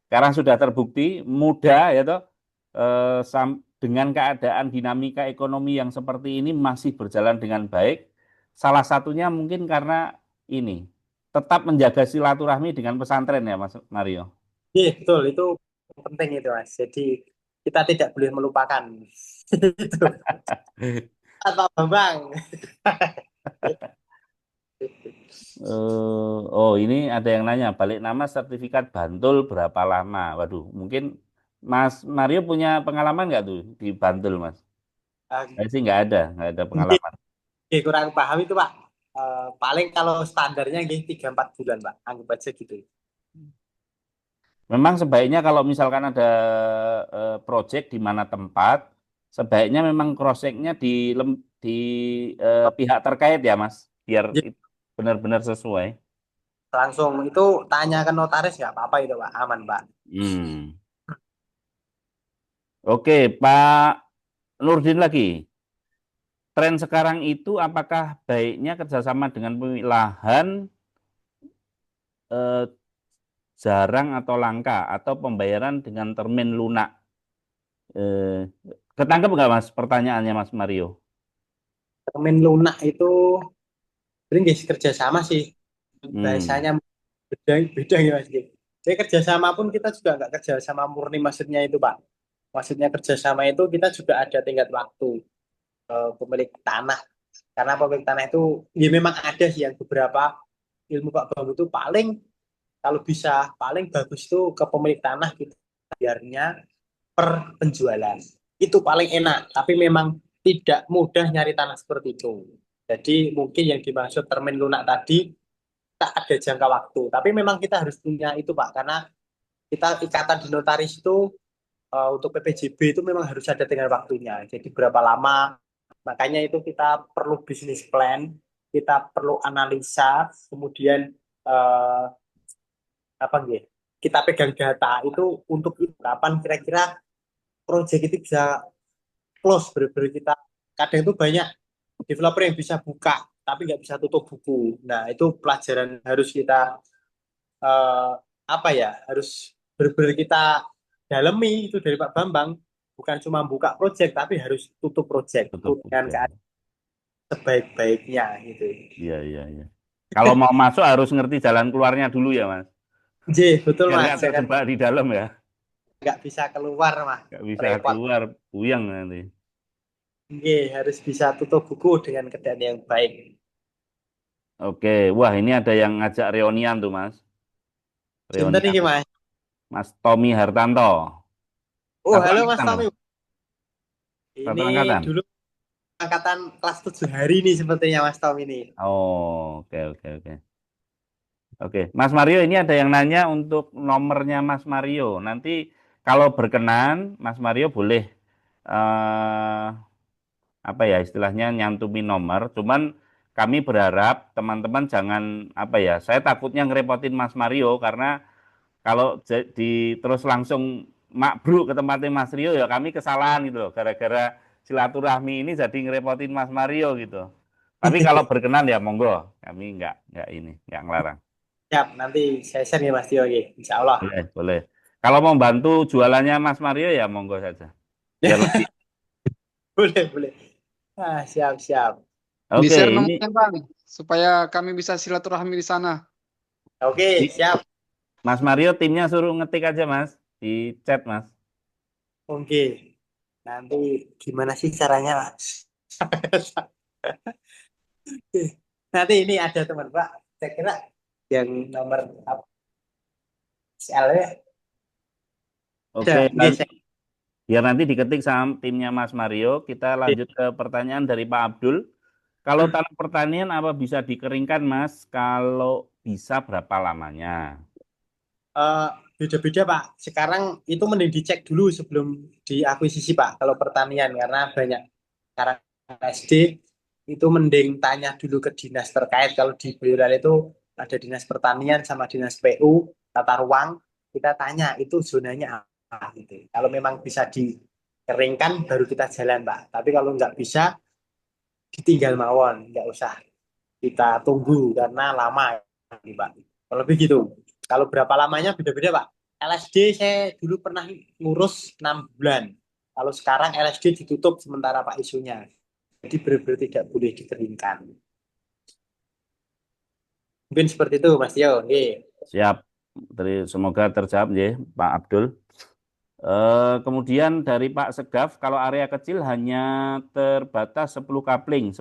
Sekarang sudah terbukti mudah ya toh, dengan keadaan dinamika ekonomi yang seperti ini masih berjalan dengan baik. Salah satunya mungkin karena ini tetap menjaga silaturahmi dengan pesantren ya Mas Mario. Iya, betul. Itu penting itu, Mas. Jadi kita tidak boleh melupakan. Itu. Atau Bambang. Oh ini ada yang nanya balik nama sertifikat Bantul berapa lama? Waduh, mungkin Mas Mario punya pengalaman nggak tuh di Bantul Mas? Saya sih nggak ada pengalaman. Kurang paham itu, Pak. Paling kalau standarnya 3-4 bulan, Pak. Anggap aja gitu. Memang sebaiknya kalau misalkan ada proyek di mana tempat, sebaiknya memang cross-check-nya di pihak terkait ya Mas, biar Jadi, itu benar-benar sesuai. langsung itu tanya ke notaris nggak apa-apa itu, Pak. Aman, Pak. Hmm. Oke, Pak Nurdin lagi. Tren sekarang itu apakah baiknya kerjasama dengan pemilik lahan eh, jarang atau langka atau pembayaran dengan termin lunak? Eh, Ketangkep nggak Mas pertanyaannya Mas Mario? Termin lunak itu sebenarnya nggak kerjasama sih. Hmm. Bahasanya beda, beda ya, Mas. Jadi kerjasama pun kita juga nggak kerjasama murni maksudnya itu, Pak. Maksudnya kerjasama itu kita juga ada tingkat waktu pemilik tanah. Karena pemilik tanah itu ya memang ada sih yang beberapa ilmu Pak Bambu itu paling kalau bisa paling bagus itu ke pemilik tanah gitu biarnya per penjualan. Itu paling enak, tapi memang tidak mudah nyari tanah seperti itu. Jadi mungkin yang dimaksud termin lunak tadi tak ada jangka waktu, tapi memang kita harus punya itu Pak, karena kita ikatan di notaris itu untuk PPJB itu memang harus ada dengan waktunya. Jadi berapa lama, makanya itu kita perlu bisnis plan, kita perlu analisa, kemudian eh, apa gitu, kita pegang data itu untuk itu kapan kira-kira proyek itu bisa close, benar-benar kita kadang itu banyak developer yang bisa buka tapi nggak bisa tutup buku. Nah itu pelajaran harus kita eh, apa ya, harus benar-benar kita dalami itu dari Pak Bambang, bukan cuma buka proyek tapi harus tutup proyek itu Tutup dengan aja. keadaan sebaik-baiknya gitu. Iya, iya, iya. Kalau mau masuk harus ngerti jalan keluarnya dulu ya, Mas. J, betul Biar Mas, nggak jangan terjebak di dalam ya. nggak bisa keluar mah Nggak bisa repot. keluar, puyeng nanti. J, harus bisa tutup buku dengan keadaan yang baik. Oke, wah ini ada yang ngajak reunian tuh, Mas. Cinta Reunian. nih Mas. Mas Tommy Hartanto. Oh, Satu halo Mas angkatan Tommy. loh. Satu Ini angkatan. dulu angkatan kelas 7 hari nih sepertinya Mas Tommy ini. Oh, oke oke oke. Oke, Mas Mario ini ada yang nanya untuk nomornya Mas Mario. Nanti kalau berkenan, Mas Mario boleh apa ya istilahnya nyantumin nomor. Cuman kami berharap teman-teman jangan apa ya. Saya takutnya ngerepotin Mas Mario karena kalau terus langsung makbruk ke tempatnya Mas Rio ya kami kesalahan gitu loh. Gara-gara silaturahmi ini jadi ngerepotin Mas Mario gitu. Tapi kalau berkenan ya monggo, kami nggak ngelarang. Siap, nanti saya share ya Mas Tio. Oke, Insya Allah. Boleh, boleh. Kalau mau bantu jualannya Mas Mario ya monggo saja. Biar lebih. Boleh, boleh. Ah, siap, siap. Oke, Di-share ini nomornya Bang, supaya kami bisa silaturahmi di sana. Oke, siap. Mas Mario timnya suruh ngetik aja Mas di chat Mas. Oke. Nanti gimana sih caranya, Mas? Nanti ini ada teman Pak, saya kira yang nomor apa, SL ya. Oke, Ada, oke, biar nanti diketik sama timnya Mas Mario. Kita lanjut ke pertanyaan dari Pak Abdul. Kalau tanah pertanian apa bisa dikeringkan Mas? Kalau bisa berapa lamanya? Eh, beda-beda Pak. Sekarang itu mending dicek dulu sebelum diakuisisi Pak. Kalau pertanian karena banyak sekarang SD itu mending tanya dulu ke dinas terkait. Kalau di Boyolali itu ada dinas pertanian sama dinas PU tata ruang. Kita tanya itu zonanya apa gitu. Kalau memang bisa dikeringkan baru kita jalan Pak. Tapi kalau nggak bisa ditinggal mawon, nggak usah kita tunggu karena lama nih Pak. Kalau lebih gitu. Kalau berapa lamanya beda-beda Pak. LSD saya dulu pernah ngurus 6 bulan. Kalau sekarang LSD ditutup sementara Pak isunya. Jadi benar-benar tidak boleh dikeringkan. Mungkin seperti itu Mas Tio. Oke. Siap. Semoga terjawab ya Pak Abdul. Kemudian dari Pak Segaf, kalau area kecil hanya terbatas 10 kapling,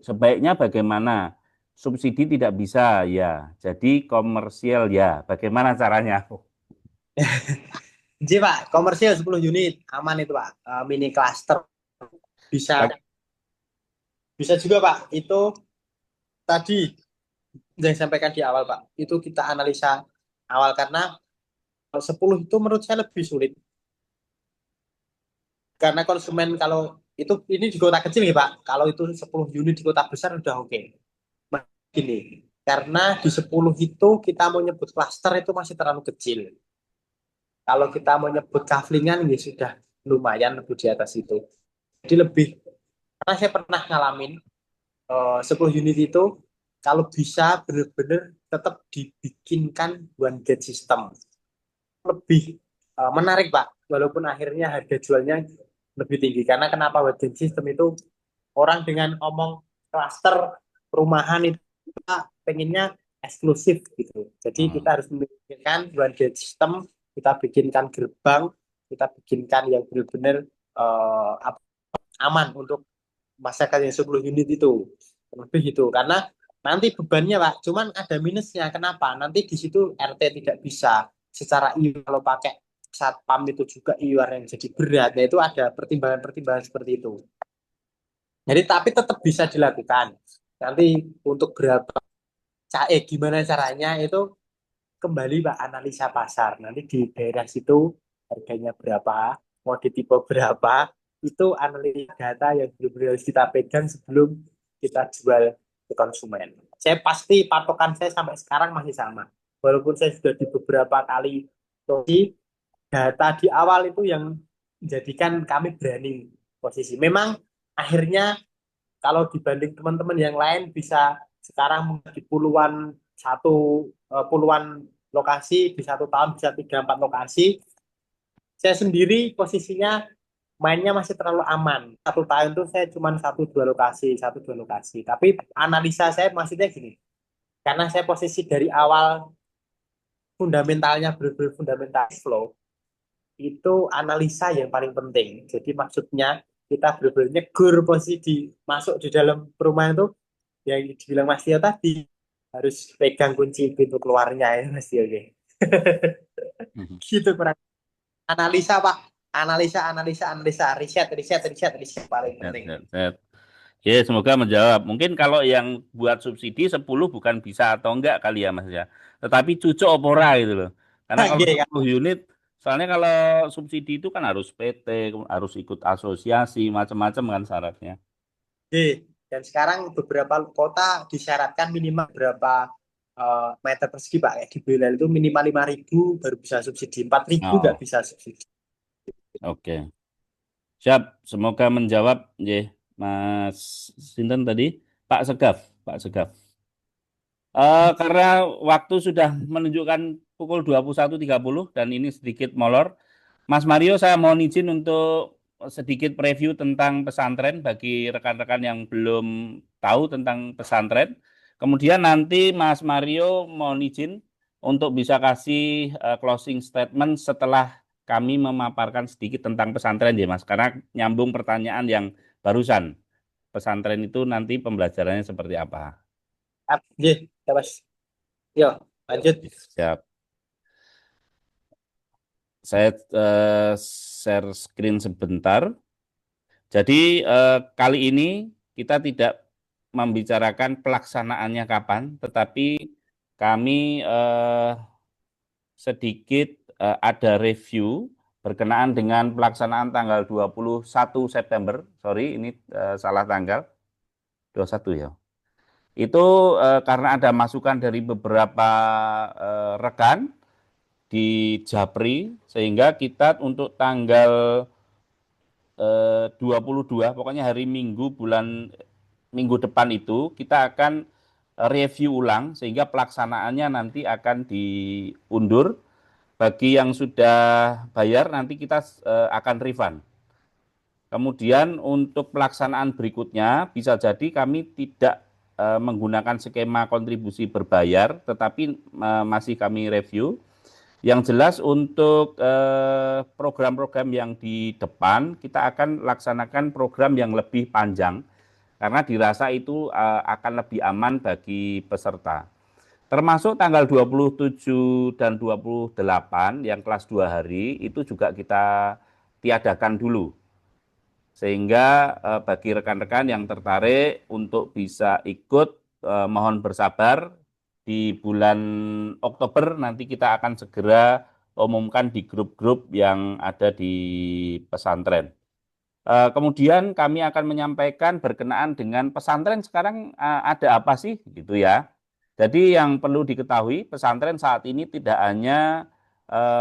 sebaiknya bagaimana? Subsidi tidak bisa, ya. Jadi komersial, ya. Bagaimana caranya? Jadi Pak, komersial 10 unit aman itu Pak. Mini cluster bisa bisa juga Pak. Itu tadi yang sampaikan di awal Pak. Itu kita analisa awal karena kalau 10 itu menurut saya lebih sulit. Karena konsumen kalau itu ini di kota kecil ya Pak. Kalau itu 10 unit di kota besar udah oke. Gini, karena di 10 itu kita mau nyebut klaster itu masih terlalu kecil. Kalau kita mau nyebut kaflingan ya sudah lumayan lebih di atas itu. Jadi lebih karena saya pernah ngalamin 10 unit itu kalau bisa benar-benar tetap dibikinkan one gate system. Lebih menarik Pak, walaupun akhirnya harga jualnya lebih tinggi. Karena kenapa one gate system itu orang dengan omong klaster perumahan itu kita pengennya eksklusif gitu. Jadi kita harus memikirkan one gate system, kita bikinkan gerbang, kita bikinkan yang benar-benar aman untuk masyarakat yang 10 unit itu. Lebih gitu. Karena nanti bebannya Pak, cuman ada minusnya. Kenapa? Nanti di situ RT tidak bisa secara IUR kalau pakai satpam itu juga IUR yang jadi berat. Nah, itu ada pertimbangan-pertimbangan seperti itu. Jadi tapi tetap bisa dilakukan. Nanti untuk berapa gimana caranya itu kembali Pak analisa pasar. Nanti di daerah situ harganya berapa, mau di tipe berapa, itu analisa data yang benar-benar harus kita pegang sebelum kita jual ke konsumen. Saya pasti patokan saya sampai sekarang masih sama. Walaupun saya sudah di beberapa kali data di awal itu yang menjadikan kami berani posisi. Memang akhirnya kalau dibanding teman-teman yang lain bisa sekarang di puluhan lokasi di 1 tahun bisa 3-4 lokasi. Saya sendiri posisinya mainnya masih terlalu aman. 1 tahun itu saya cuma 1-2 lokasi. Tapi analisa saya maksudnya gini, karena saya posisi dari awal fundamentalnya benar-benar fundamental flow, itu analisa yang paling penting. Jadi maksudnya kita benar-benar nyegur posisi masuk di dalam perumahan itu yang dibilang Mas Tio tadi harus pegang kunci pintu keluarnya ya Mas Tio. Gitu kurang. analisa Pak, analisa, riset paling penting. Set. Ya, semoga menjawab. Mungkin kalau yang buat subsidi 10 bukan bisa atau enggak kali ya Mas ya. Tetapi cucuk opora gitu loh. Karena kalau Oke, 10 unit, soalnya kalau subsidi itu kan harus PT, harus ikut asosiasi, macam-macam kan syaratnya. oke. Dan sekarang beberapa kota disyaratkan minimal berapa meter persegi Pak. Kayak di Belal itu minimal 5.000 baru bisa subsidi, 4.000 nggak Oh, bisa subsidi. oke. Siap, semoga menjawab ya, Mas Sinten tadi, Pak Segaf. Karena waktu sudah menunjukkan pukul 21.30 dan ini sedikit molor, Mas Mario saya mohon izin untuk sedikit preview tentang pesantren bagi rekan-rekan yang belum tahu tentang pesantren. Kemudian nanti Mas Mario mohon izin untuk bisa kasih closing statement setelah kami memaparkan sedikit tentang pesantren ya Mas, karena nyambung pertanyaan yang barusan. Pesantren itu nanti pembelajarannya seperti apa? Oke, ya Mas. Yo, lanjut. Siap. Saya share screen sebentar. Jadi kali ini kita tidak membicarakan pelaksanaannya kapan, tetapi kami sedikit ada review berkenaan dengan pelaksanaan tanggal 21 September. Sorry, ini salah tanggal. 21 ya. Itu karena ada masukan dari beberapa rekan di Japri, sehingga kita untuk tanggal 22, pokoknya hari Minggu minggu depan itu kita akan review ulang sehingga pelaksanaannya nanti akan diundur. Bagi yang sudah bayar nanti kita akan refund. Kemudian untuk pelaksanaan berikutnya bisa jadi kami tidak menggunakan skema kontribusi berbayar, tetapi masih kami review. Yang jelas untuk program-program yang di depan kita akan laksanakan program yang lebih panjang karena dirasa itu akan lebih aman bagi peserta. Termasuk tanggal 27 dan 28 yang kelas 2 hari itu juga kita tiadakan dulu. Sehingga bagi rekan-rekan yang tertarik untuk bisa ikut mohon bersabar. Di bulan Oktober nanti kita akan segera umumkan di grup-grup yang ada di pesantren. Kemudian kami akan menyampaikan berkenaan dengan pesantren sekarang ada apa sih gitu ya. Jadi yang perlu diketahui pesantren saat ini tidak hanya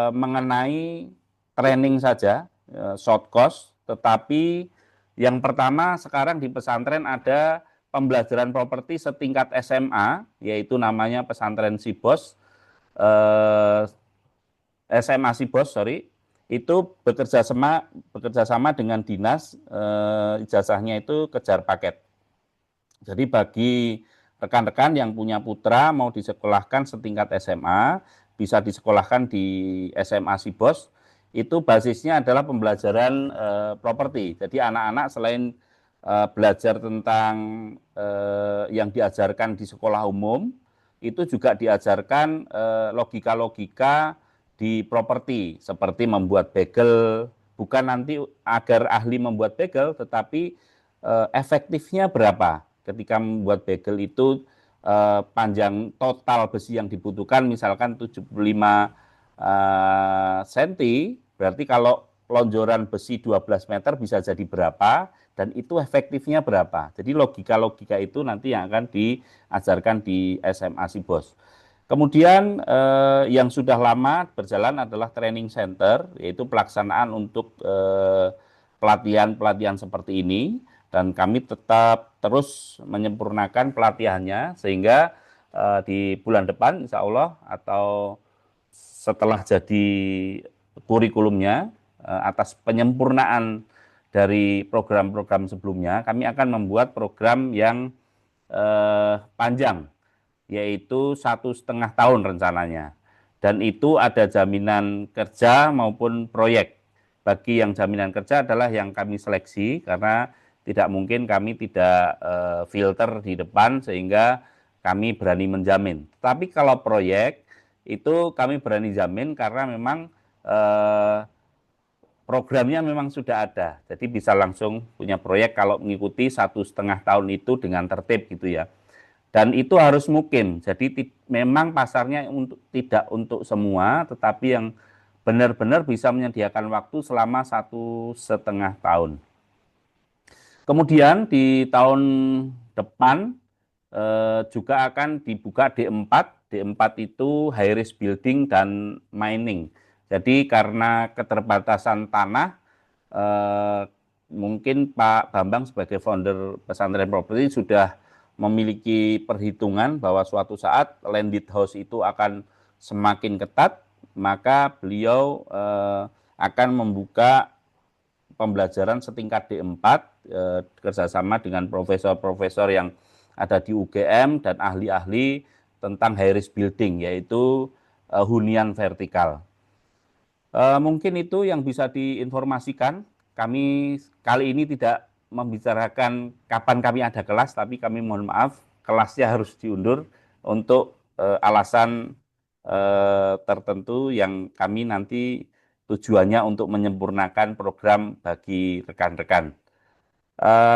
mengenai training saja, short course, tetapi yang pertama sekarang di pesantren ada pembelajaran properti setingkat SMA, yaitu namanya pesantren Sibos, SMA Sibos, itu bekerja sama dengan dinas, ijazahnya itu kejar paket. Jadi bagi rekan-rekan yang punya putra mau disekolahkan setingkat SMA, bisa disekolahkan di SMA Sibos, itu basisnya adalah pembelajaran properti. Jadi anak-anak selain belajar tentang yang diajarkan di sekolah umum, itu juga diajarkan logika-logika di properti, seperti membuat bagel, bukan nanti agar ahli membuat bagel, tetapi efektifnya berapa. Ketika membuat bagel itu panjang total besi yang dibutuhkan misalkan 75 cm, berarti kalau lonjoran besi 12 meter bisa jadi berapa, dan itu efektifnya berapa. Jadi logika-logika itu nanti yang akan diajarkan di SMA Sibos. Kemudian yang sudah lama berjalan adalah training center, yaitu pelaksanaan untuk pelatihan-pelatihan seperti ini, dan kami tetap terus menyempurnakan pelatihannya, sehingga di bulan depan insya Allah atau setelah jadi kurikulumnya, atas penyempurnaan dari program-program sebelumnya, kami akan membuat program yang panjang, yaitu 1,5 tahun rencananya. Dan itu ada jaminan kerja maupun proyek. Bagi yang jaminan kerja adalah yang kami seleksi, karena tidak mungkin kami tidak filter di depan sehingga kami berani menjamin. Tapi kalau proyek itu kami berani jamin karena memang programnya memang sudah ada, jadi bisa langsung punya proyek kalau mengikuti 1,5 tahun itu dengan tertib gitu ya. Dan itu harus mukim, jadi memang pasarnya tidak untuk semua, tetapi yang benar-benar bisa menyediakan waktu selama 1,5 tahun. Kemudian di tahun depan juga akan dibuka D4. D4 itu high risk building dan mining. Jadi karena keterbatasan tanah, mungkin Pak Bambang sebagai founder Pesantren Property sudah memiliki perhitungan bahwa suatu saat landed house itu akan semakin ketat, maka beliau akan membuka pembelajaran setingkat D4 kerjasama dengan profesor-profesor yang ada di UGM dan ahli-ahli tentang high risk building, yaitu hunian vertikal. Mungkin itu yang bisa diinformasikan. Kami kali ini tidak membicarakan kapan kami ada kelas, tapi kami mohon maaf kelasnya harus diundur untuk alasan tertentu yang kami nanti tujuannya untuk menyempurnakan program bagi rekan-rekan.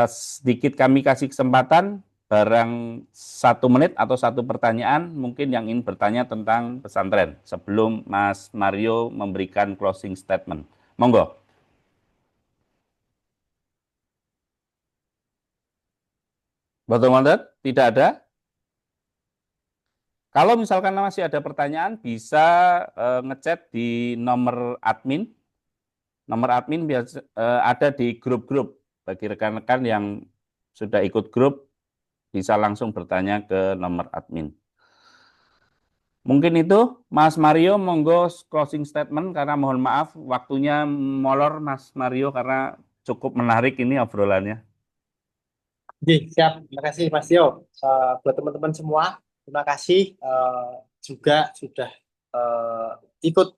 Sedikit kami kasih kesempatan, barang 1 menit atau 1 pertanyaan mungkin yang ingin bertanya tentang pesantren sebelum Mas Mario memberikan closing statement. Monggo. Betul, tidak ada? Kalau misalkan masih ada pertanyaan, bisa ngechat di nomor admin. Nomor admin biasa, ada di grup-grup. Bagi rekan-rekan yang sudah ikut grup, bisa langsung bertanya ke nomor admin. Mungkin itu, Mas Mario, monggo closing statement, karena mohon maaf waktunya molor Mas Mario, karena cukup menarik ini obrolannya. Oke, siap. Terima kasih Mas Tio. Buat teman-teman semua, terima kasih juga sudah ikut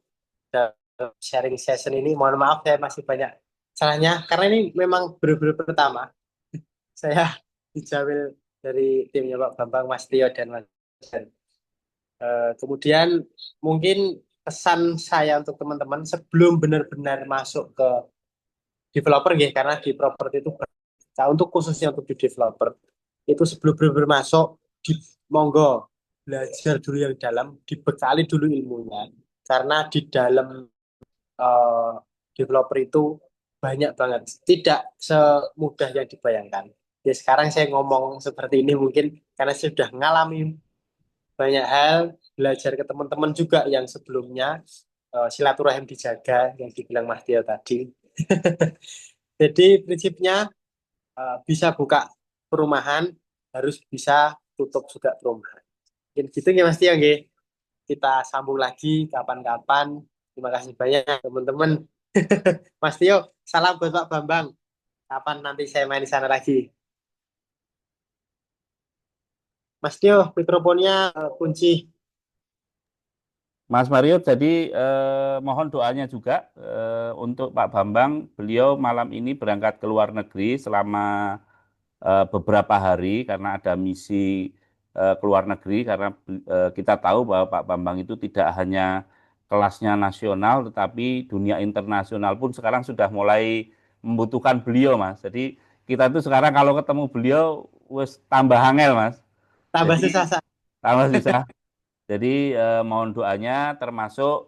dalam sharing session ini. Mohon maaf saya masih banyak salahnya, karena ini memang benar-benar pertama. Saya dijamin dari timnya Pak Bambang, Mas Tio, dan Mas Dan. Kemudian mungkin pesan saya untuk teman-teman sebelum benar-benar masuk ke developer, ya, karena di properti itu untuk khususnya untuk di developer itu sebelum benar-benar masuk, monggo belajar dulu yang dalam, dibekali dulu ilmunya, karena di dalam developer itu banyak banget, tidak semudah yang dibayangkan. Ya, sekarang saya ngomong seperti ini mungkin karena saya sudah ngalami banyak hal, belajar ke teman-teman juga yang sebelumnya, silaturahim dijaga yang dibilang Mas Tio tadi. Jadi prinsipnya bisa buka perumahan, harus bisa tutup juga perumahan. Mungkin gitu ya Mas Tio, nggih. Kita sambung lagi kapan-kapan. Terima kasih banyak teman-teman. Mas Tio, salam buat Pak Bambang. Kapan nanti saya main di sana lagi. Mas Tio, mikrofonnya kunci. Mas Mario, jadi mohon doanya juga untuk Pak Bambang. Beliau malam ini berangkat ke luar negeri selama beberapa hari karena ada misi ke luar negeri, karena kita tahu bahwa Pak Bambang itu tidak hanya kelasnya nasional, tetapi dunia internasional pun sekarang sudah mulai membutuhkan beliau, Mas. Jadi kita itu sekarang kalau ketemu beliau wes tambah angel, Mas. Tambah Jadi susah. tambah susah. Jadi mohon doanya, termasuk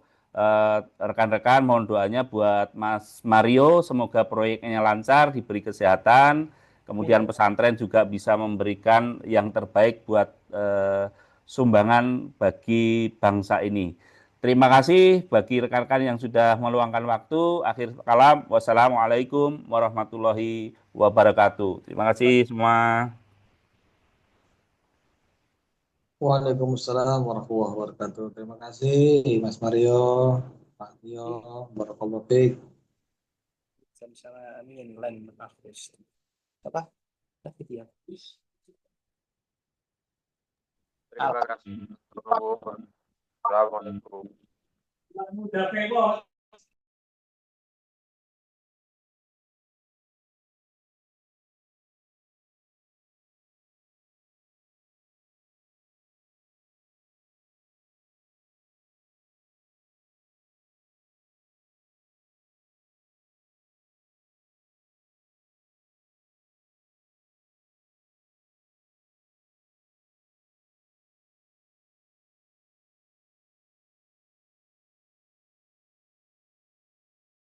rekan-rekan mohon doanya buat Mas Mario, semoga proyeknya lancar, diberi kesehatan, kemudian pesantren juga bisa memberikan yang terbaik buat sumbangan bagi bangsa ini. Terima kasih bagi rekan-rekan yang sudah meluangkan waktu. Akhir kalam, wassalamualaikum warahmatullahi wabarakatuh. Terima kasih semua. Waalaikumsalam warahmatullahi wabarakatuh. Terima kasih Mas Mario, Pak Tio, Barakallahu Fiik. Sama-sama, amin. Lain apa? Ya. Terima kasih. Assalamualaikum.